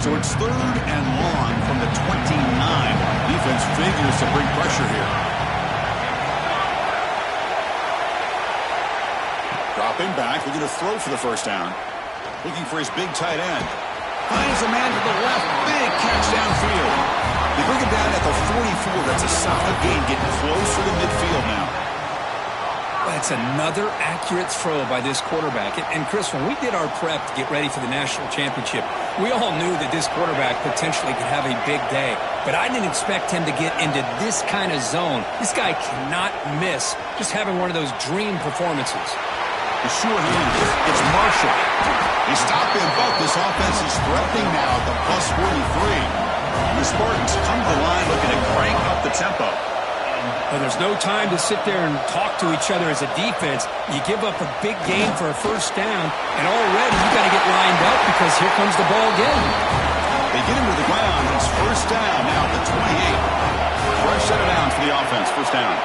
A: So it's 3rd and long from the 29. Defense figures to bring pressure here. Dropping back, looking to throw for the 1st down. Looking for his big tight end. Finds a man to the left. Big catch downfield. They bring him down at the 44. That's a solid gain, getting closer to midfield now.
B: That's another accurate throw by this quarterback. And Chris, when we did our prep to get ready for the national championship, we all knew that this quarterback potentially could have a big day. But I didn't expect him to get into this kind of zone. This guy cannot miss just having one of those dream performances.
A: The sure hand here. It's Marshall. They stop him, but this offense is threatening now at the plus 43. And the Spartans come to the line looking to crank up the tempo.
B: Well, there's no time to sit there and talk to each other as a defense. You give up a big gain for a 1st down, and already you got to get lined up because here comes the ball again.
A: They get him to the ground. It's 1st down now at the 28. Fresh set of downs for the offense. 1st down.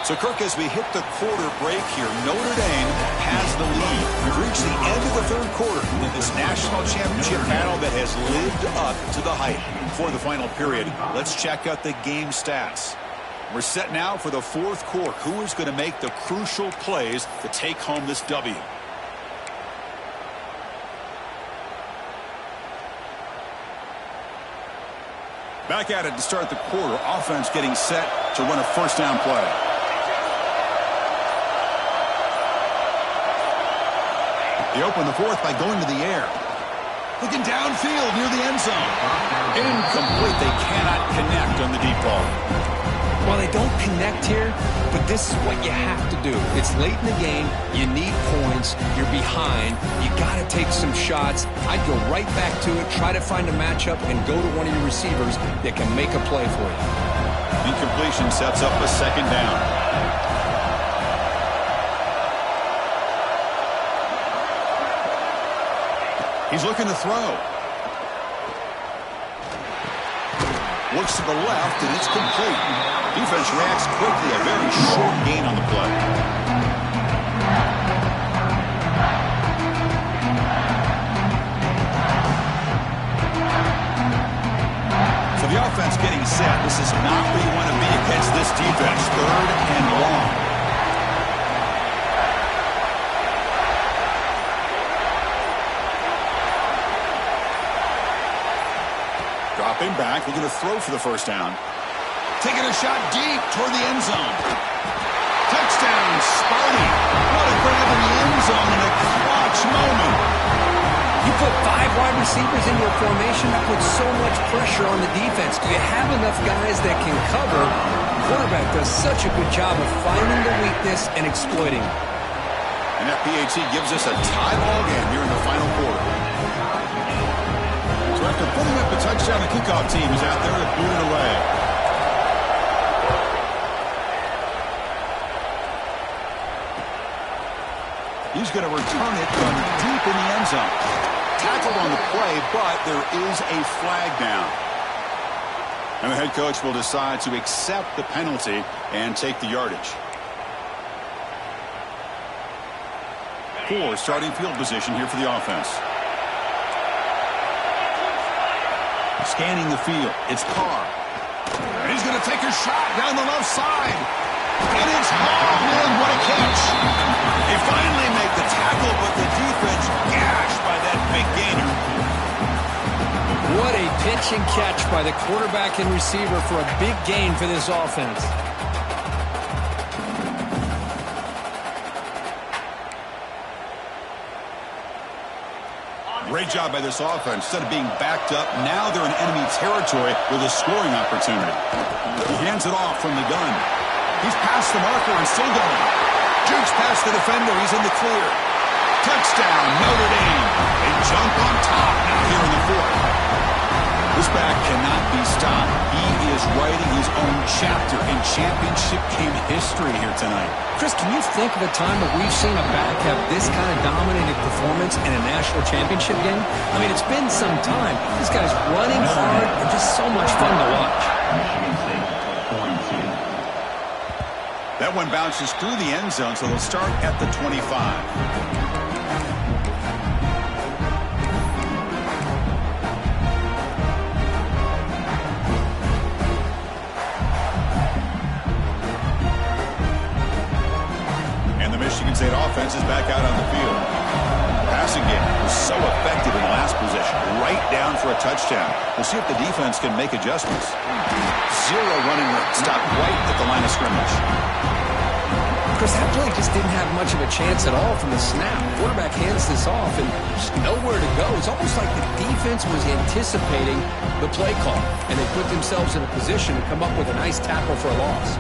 A: So, Kirk, as we hit the quarter break here, Notre Dame has the lead. We've reached the end of the 3rd quarter in this national championship battle that has lived up to the hype. For the final period, let's check out the game stats. We're set now for the 4th quarter. Who is going to make the crucial plays to take home this W? Back at it to start the quarter. Offense getting set to run a 1st down play. They open the 4th by going to the air. Looking downfield near the end zone. Incomplete. They cannot connect on the deep ball.
B: Well, they don't connect here, but this is what you have to do. It's late in the game. You need points. You're behind. You got to take some shots. I'd go right back to it, try to find a matchup, and go to one of your receivers that can make a play for you.
A: Incompletion sets up a 2nd down. He's looking to throw. Looks to the left, and it's complete. Defense reacts quickly. A very short gain on the play. So the offense getting set. This is not where you want to be against this defense. 3rd and long. Dropping back, looking to throw for the first down. Taking a shot deep toward the end zone. Touchdown, Sparty. What a grab in the end zone in a clutch moment.
B: You put 5 wide receivers in your formation, that puts so much pressure on the defense. Do you have enough guys that can cover? The quarterback does such a good job of finding the weakness and exploiting it.
A: And that PAT gives us a tie ball game here in the final quarter. So after putting up a touchdown, the kickoff team is out there to boot it away. He's going to return it from deep in the end zone. Tackled on the play, but there is a flag down. And the head coach will decide to accept the penalty and take the yardage. Poor starting field position here for the offense. Scanning the field. It's Carr. And he's going to take a shot down the left side. And it's hauled in. What a catch. They finally make the tackle, but the defense gashed by that big gainer.
B: What a pitch and catch by the quarterback and receiver for a big gain for this offense.
A: Great job by this offense. Instead of being backed up, now they're in enemy territory with a scoring opportunity. He hands it off from the gun. He's past the marker and still going. Jukes past the defender. He's in the clear. Touchdown, Notre Dame. They jump on top now here in the 4th. This back cannot be stopped. He is writing his own chapter in championship game history here tonight.
B: Chris, can you think of a time that we've seen a back have this kind of dominating performance in a national championship game? I mean, it's been some time. This guy's running hard and just so much fun to watch.
A: That one bounces through the end zone, so they'll start at the 25. And the Michigan State offense is back out on the field. Passing game was so effective in the last possession, right down for a touchdown. We'll see if the defense can make adjustments. 0 running room, stopped right at the line of scrimmage.
B: Chris, that play just didn't have much of a chance at all from the snap. Quarterback hands this off and just nowhere to go. It's almost like the defense was anticipating the play call, and they put themselves in a position to come up with a nice tackle for a loss.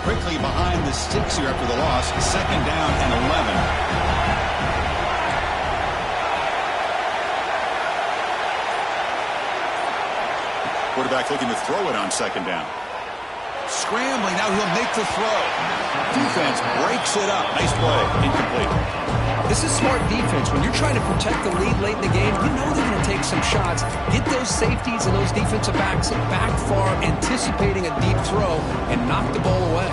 A: Quickly behind the sticks here after the loss. 2nd down and 11. Quarterback looking to throw it on 2nd down. Scrambling, now he'll make the throw. Defense breaks it up. Nice play. Incomplete.
B: This is smart defense. When you're trying to protect the lead late in the game, you know they're going to take some shots. Get those safeties and those defensive backs back far, anticipating a deep throw, and knock the ball away.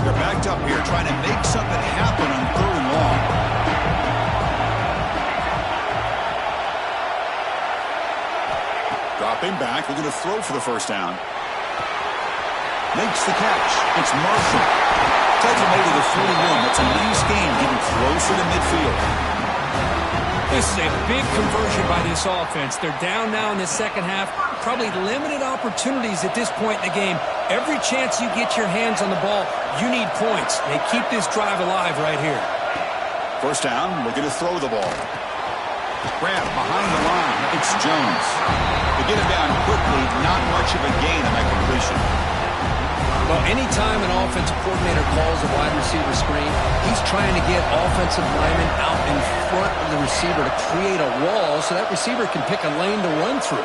A: They're backed up here trying to make something happen on 3rd and long. Dropping back, looking to throw for the first down. Makes the catch. It's Marshall. Takes him over the 41. That's a nice game, getting closer to midfield.
B: This is a big conversion by this offense. They're down now in the second half. Probably limited opportunities at this point in the game. Every chance you get your hands on the ball, you need points. They keep this drive alive right here.
A: First down, looking to throw the ball. Grab behind the line. It's Jones. They get him down quickly. Not much of a gain on that completion.
B: Well, anytime an offensive coordinator calls a wide receiver screen, he's trying to get offensive linemen out in front of the receiver to create a wall so that receiver can pick a lane to run through.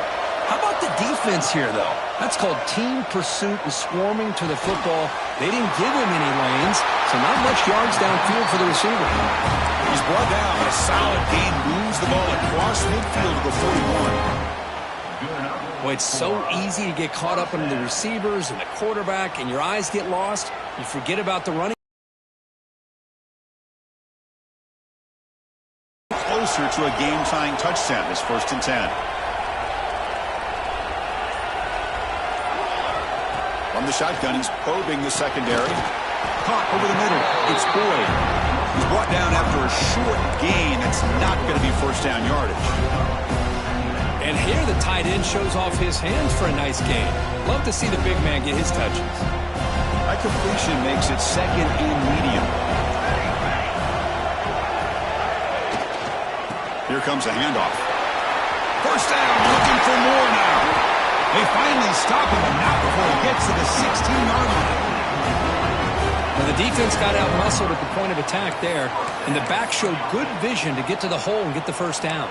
B: How about the defense here, though? That's called team pursuit and swarming to the football. They didn't give him any lanes, so not much yards downfield for the receiver.
A: He's brought down. A solid gain moves the ball across midfield to the 41.
B: Boy, it's so easy to get caught up in the receivers and the quarterback, and your eyes get lost. You forget about the running.
A: Closer to a game-tying touchdown. This 1st and 10. From the shotgun, he's probing the secondary. Caught over the middle. It's Boyd. He's brought down after a short gain. That's not going to be first down yardage.
B: And here the tight end shows off his hands for a nice gain. Love to see the big man get his touches.
A: That completion makes it 2nd and medium. Here comes a handoff. First down, looking for more now. They finally stop him, and not before he gets to the 16-yard line.
B: Well, the defense got out-muscled at the point of attack there, and the back showed good vision to get to the hole and get the first down.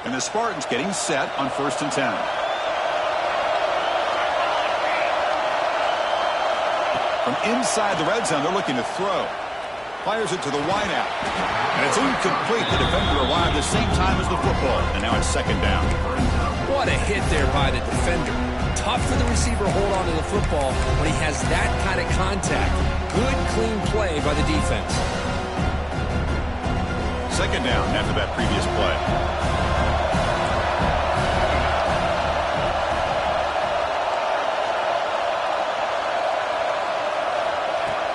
A: And the Spartans getting set on 1st and 10. From inside the red zone, they're looking to throw. Fires it to the wideout. And it's incomplete. The defender arrived the same time as the football. And now it's 2nd down.
B: What a hit there by the defender. Tough for the receiver to hold on to the football when he has that kind of contact. Good, clean play by the defense.
A: 2nd down after that previous play.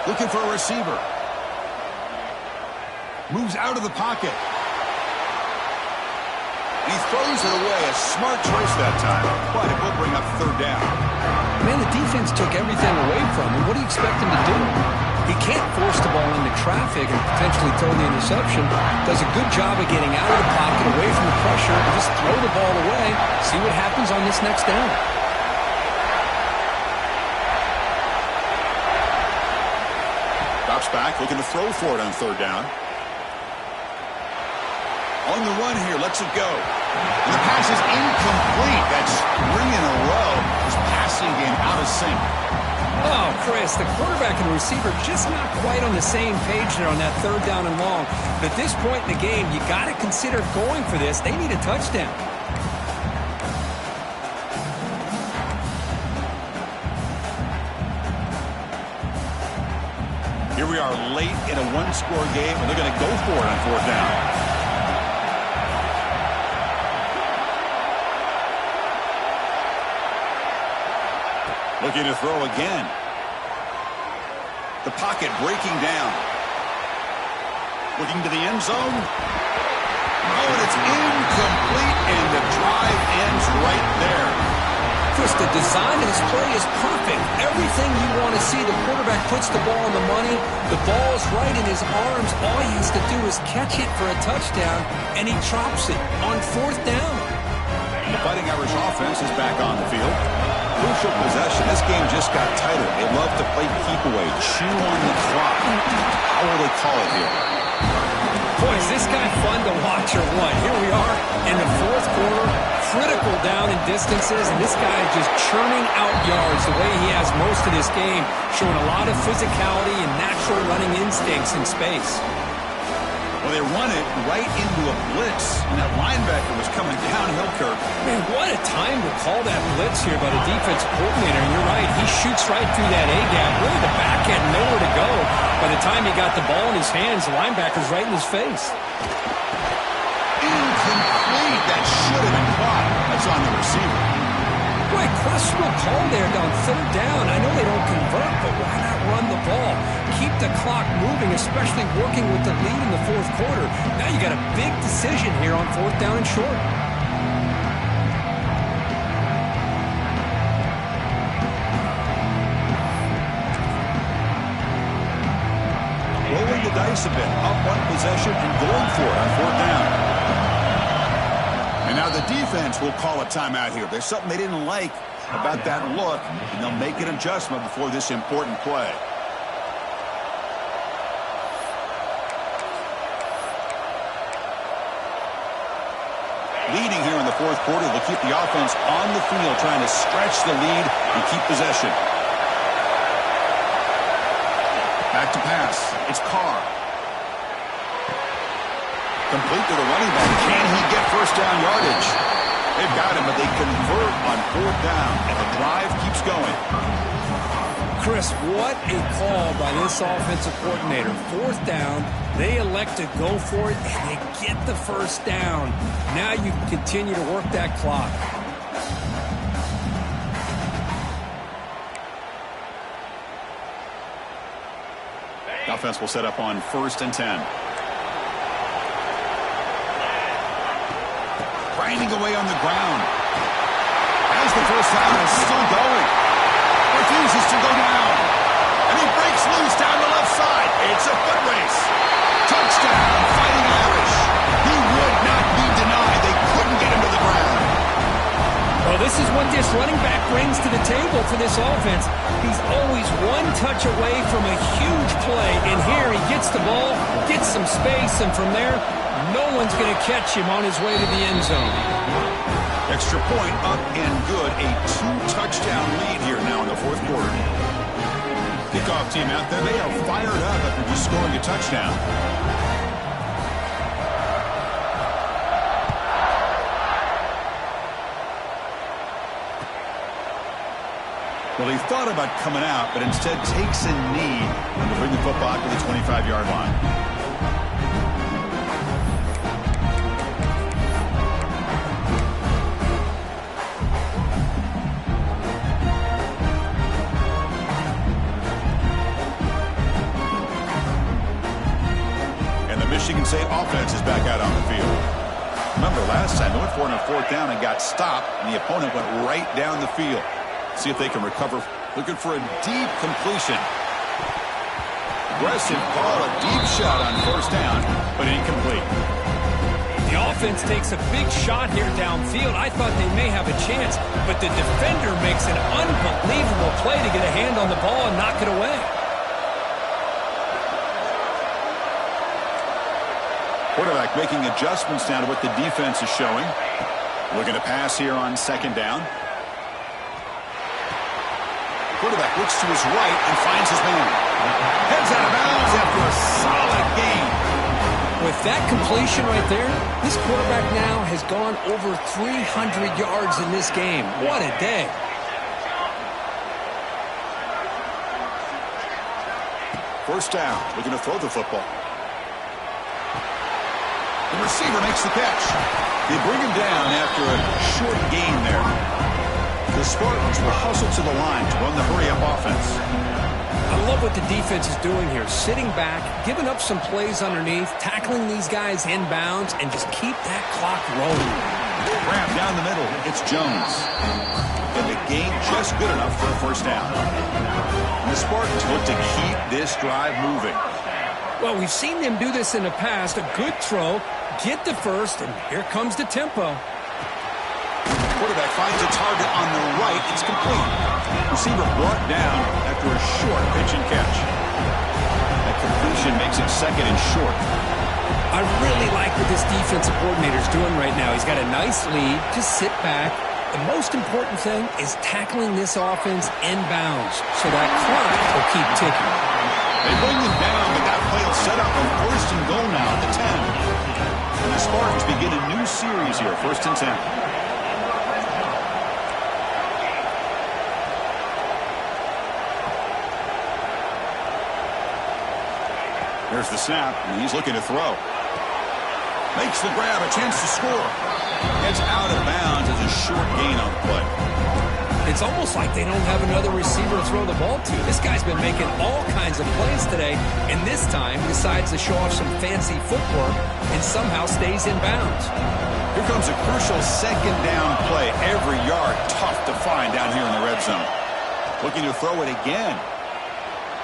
A: Looking for a receiver. Moves out of the pocket. He throws it away. A smart choice that time. But it will bring up 3rd down.
B: Man, the defense took everything away from him. What do you expect him to do? He can't force the ball into traffic and potentially throw the interception. Does a good job of getting out of the pocket, away from the pressure, and just throw the ball away. See what happens on this next down.
A: Drops back, looking to throw for it on 3rd down. On the run here, lets it go. And the pass is incomplete. That's 3 in a row. His passing game out of sync.
B: Oh, Chris, the quarterback and the receiver just not quite on the same page there on that 3rd down and long. But at this point in the game, you got to consider going for this. They need a touchdown.
A: Here we are late in a one-score game, and they're going to go for it on 4th down. Looking to throw again. The pocket breaking down. Looking to the end zone. Oh, and it's incomplete, and the drive ends right there.
B: Chris, the design of this play is perfect. Everything you want to see. The quarterback puts the ball on the money. The ball is right in his arms. All he has to do is catch it for a touchdown, and he drops it on 4th down.
A: The Fighting Irish offense is back on the field. Crucial possession. This game just got tighter. They love to play keep away, chew on the clock. How will they call it here?
B: Boy, is this guy fun to watch or what? Here we are in the 4th quarter, critical down in distances, and this guy is just churning out yards the way he has most of this game, showing a lot of physicality and natural running instincts in space.
A: Well, they run it right into a blitz, and that linebacker was coming downhill, Kirk.
B: Man, what a time to call that blitz here by the defensive coordinator. And you're right, he shoots right through that A-gap. Really, the back had nowhere to go. By the time he got the ball in his hands, the linebacker's right in his face.
A: Incomplete. That should have been caught. That's on the receiver.
B: Boy, questionable call there on 3rd down. I know they don't convert, but why not run the ball? Keep the clock moving, especially working with the lead in the 4th quarter. Now you got a big decision here on 4th down and short.
A: Rolling the dice a bit, up one possession and going for it on 4th down. And now the defense will call a timeout here. There's something they didn't like about that look, and they'll make an adjustment before this important play. Leading here in the fourth quarter, they'll keep the offense on the field, trying to stretch the lead and keep possession. Back to pass. It's Carr. Complete to the running back. Can he get first down yardage? They've got him, but they convert on fourth down, and the drive keeps going.
B: Chris, what a call by this offensive coordinator. Fourth down, they elect to go for it, and they get the first down. Now you can continue to work that clock.
A: The offense will set up on 1st and 10. Grinding away on the ground. Has the first down and still going. Refuses to go down. And he breaks loose down the left side. It's a foot race. Touchdown, Fighting Irish. He would not be denied. They couldn't get him to the ground.
B: Well, this is what this running back brings to the table for this offense. He's always one touch away from a huge play. And here he gets the ball, gets some space, and from there, no one's going to catch him on his way to the end zone.
A: Extra point up and good. A 2-touchdown lead here now in the fourth quarter. Kickoff team out there. They are fired up after just scoring a touchdown. Well, he thought about coming out, but instead takes a knee and will bring the football out to the 25-yard line. Michigan State offense is back out on the field. Remember last time they went for it on 4th down and got stopped, and the opponent went right down the field. See if they can recover. Looking for a deep completion. Aggressive ball, a deep shot on 1st down, but incomplete.
B: The offense takes a big shot here downfield. I thought they may have a chance, but the defender makes an unbelievable play to get a hand on the ball and knock it away.
A: Quarterback making adjustments down to what the defense is showing. Looking to pass here on 2nd down. Quarterback looks to his right and finds his man. Heads out of bounds after a solid gain.
B: With that completion right there, this quarterback now has gone over 300 yards in this game. What a day.
A: First down, looking to throw the football. The receiver makes the catch. They bring him down after a short gain there. The Spartans will hustle to the line to run the hurry-up offense.
B: I love what the defense is doing here. Sitting back, giving up some plays underneath, tackling these guys inbounds, and just keep that clock rolling.
A: Grab down the middle. It's Jones. And the gain just good enough for a first down. And the Spartans look to keep this drive moving.
B: Well, we've seen them do this in the past. A good throw, get the first, and here comes the tempo.
A: Quarterback finds a target on the right. It's complete. Receiver brought down after a short pitch and catch. That completion makes it 2nd and short.
B: I really like what this defensive coordinator is doing right now. He's got a nice lead. Just sit back. The most important thing is tackling this offense inbounds so that clock will keep ticking.
A: They bring them down, but that play will set up a 1st and goal now at the 10. And the Spartans begin a new series here, 1st and 10. There's the snap, and he's looking to throw. Makes the grab, a chance to score. Gets out of bounds as a short gain on the play.
B: It's almost like they don't have another receiver to throw the ball to. This guy's been making all kinds of plays today, and this time decides to show off some fancy footwork and somehow stays in bounds.
A: Here comes a crucial 2nd down play. Every yard tough to find down here in the red zone. Looking to throw it again.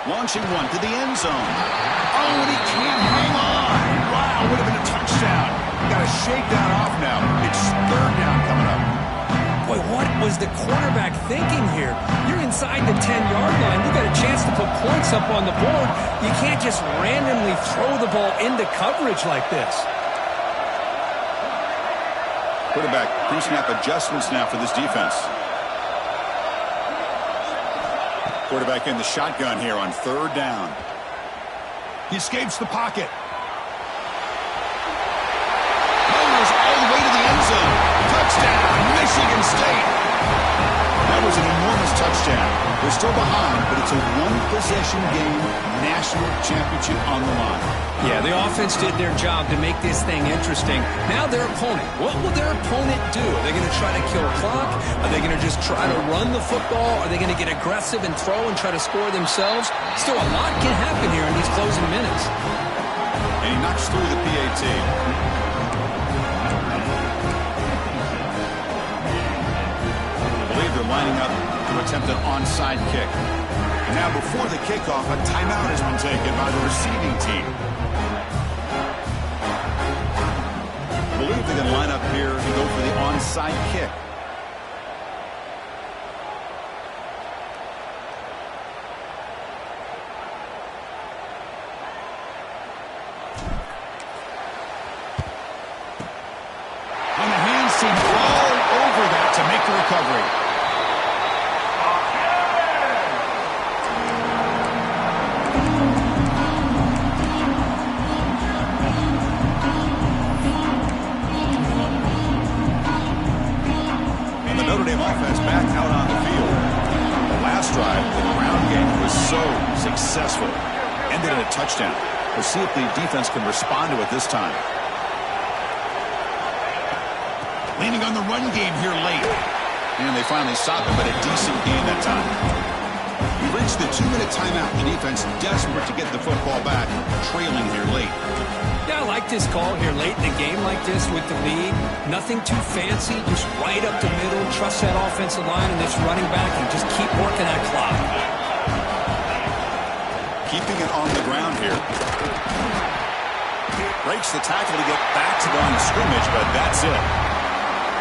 A: Launching one to the end zone. Oh, and he can't hang on. Wow, would have been a touchdown. Got a shakedown off now. It's 3rd down coming up.
B: Boy, what was the quarterback thinking here? You're inside the 10-yard line. You got a chance to put points up on the board. You can't just randomly throw the ball into coverage like this.
A: Quarterback pre-snap adjustments now for this defense. Quarterback in the shotgun here on 3rd down. He escapes the pocket. Goes all the way to the end zone. Touchdown, Michigan State. That was an enormous touchdown. They're still behind, but it's a one-possession game, national championship on the line.
B: Yeah, the offense did their job to make this thing interesting. Now their opponent. What will their opponent do? Are they going to try to kill clock? Are they going to just try to run the football? Are they going to get aggressive and throw and try to score themselves? Still, a lot can happen here in these closing minutes.
A: And he knocks through the PAT. I believe they're lining up to attempt an onside kick. And now before the kickoff, a timeout has been taken by the receiving team. I believe they're going to line up here to go for the onside kick. And the hands seem all over that to make the recovery. Offense back out on the field. The last drive, the ground game was so successful. Ended in a touchdown. We'll see if the defense can respond to it this time. Leaning on the run game here late. And they finally stopped him, but a decent game that time. We've reached the 2-minute timeout. The defense desperate to get the football back, trailing here late.
B: Yeah, I like this call here late in the game like this with the lead. Nothing too fancy, just right up the middle. Trust that offensive line and this running back and just keep working that clock.
A: Keeping it on the ground here. Breaks the tackle to get back to the line of scrimmage, but that's it.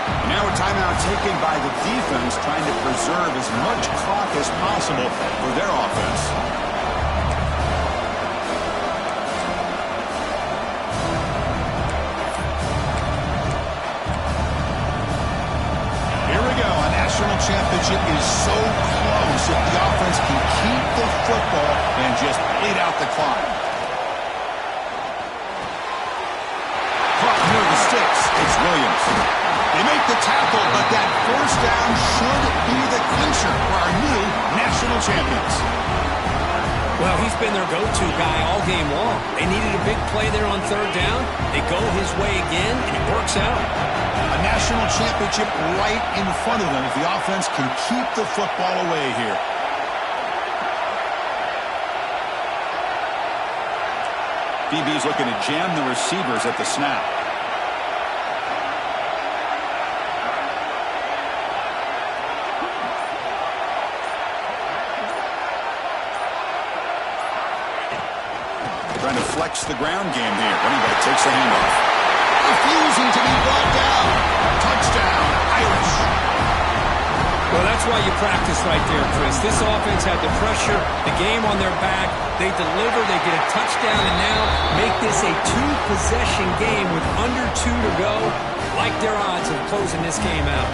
A: And now a timeout taken by the defense, trying to preserve as much clock as possible for their offense. National championship is so close if the offense can keep the football and just bleed out the clock. Caught near the sticks. It's Williams. They make the tackle, but that first down should be the clincher for our new national champions.
B: Well, he's been their go-to guy all game long. They needed a big play there on 3rd down. They go his way again, and it works out.
A: A national championship right in front of them if the offense can keep the football away here. DB's looking to jam the receivers at the snap. Trying to flex the ground game here. Running back takes the handoff. Refusing to be brought down. Touchdown, Irish.
B: Well, that's why you practice right there, Chris. This offense had the pressure, the game on their back. They deliver, they get a touchdown, and now make this a 2-possession game with under 2 to go. Like their odds of closing this game out.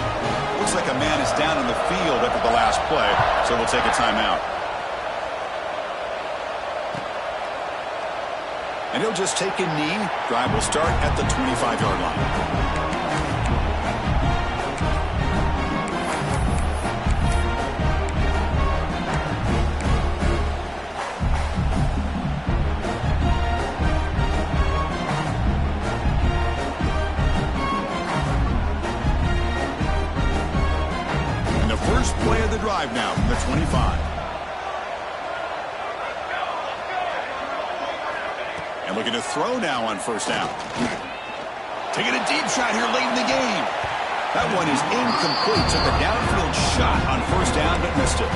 A: Looks like a man is down on the field after the last play, so we'll take a timeout. And he'll just take a knee. Drive will start at the 25-yard line. And the first play of the drive now from the 25. And looking to throw now on 1st down. Taking a deep shot here late in the game. That one is incomplete. Took a downfield shot on 1st down, but missed it.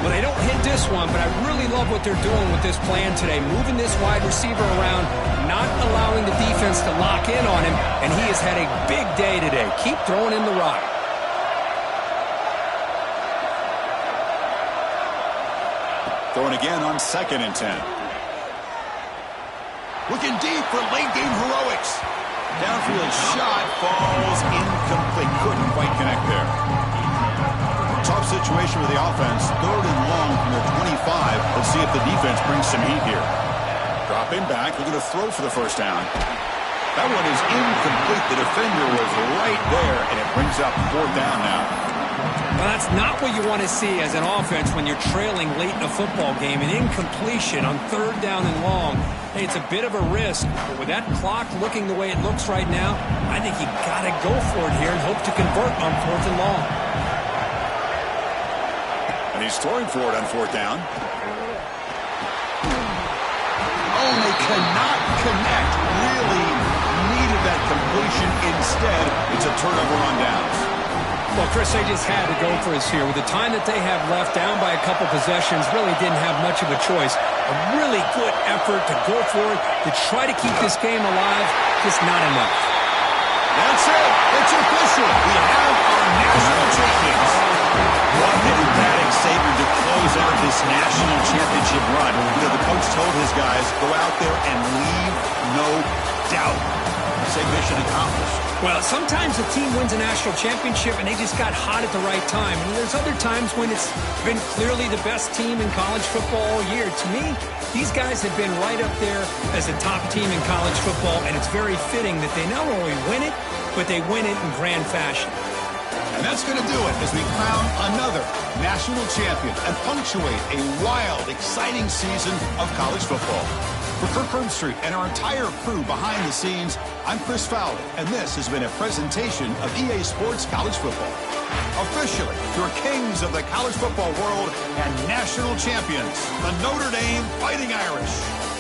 B: Well, they don't hit this one, but I really love what they're doing with this plan today. Moving this wide receiver around, not allowing the defense to lock in on him, and he has had a big day today. Keep throwing in the rock.
A: Throwing again on 2nd and 10. Looking deep for late game heroics. Downfield shot falls incomplete. Couldn't quite connect there. Tough situation with the offense. 3rd and long from their 25. Let's see if the defense brings some heat here. Dropping back. They're going to throw for the first down. That one is incomplete. The defender was right there, and it brings up 4th down now.
B: Well, that's not what you want to see as an offense when you're trailing late in a football game. An incompletion on 3rd down and long. Hey, it's a bit of a risk, but with that clock looking the way it looks right now, I think you got to go for it here and hope to convert on 4th and long.
A: And he's throwing for it on 4th down. Oh, they cannot connect. Really needed that completion. Instead, it's a turnover on downs.
B: Well, Chris, they just had to go for us here. With the time that they have left, down by a couple possessions, really didn't have much of a choice. A really good effort to go for it, to try to keep this game alive, just not enough.
A: That's it. It's official. We have our national champions. What an emphatic statement to close out this national championship run. You know, the coach told his guys, go out there and leave no doubt. Say mission accomplished.
B: Well, sometimes a team wins a national championship and they just got hot at the right time. And there's other times when it's been clearly the best team in college football all year. To me, these guys have been right up there as a top team in college football, and it's very fitting that they not only win it, but they win it in grand fashion.
A: And that's going to do it as we crown another national champion and punctuate a wild, exciting season of college football. For Kirk Herbstreit and our entire crew behind the scenes, I'm Chris Fowler, and this has been a presentation of EA Sports College Football. Officially, your kings of the college football world and national champions, the Notre Dame Fighting Irish.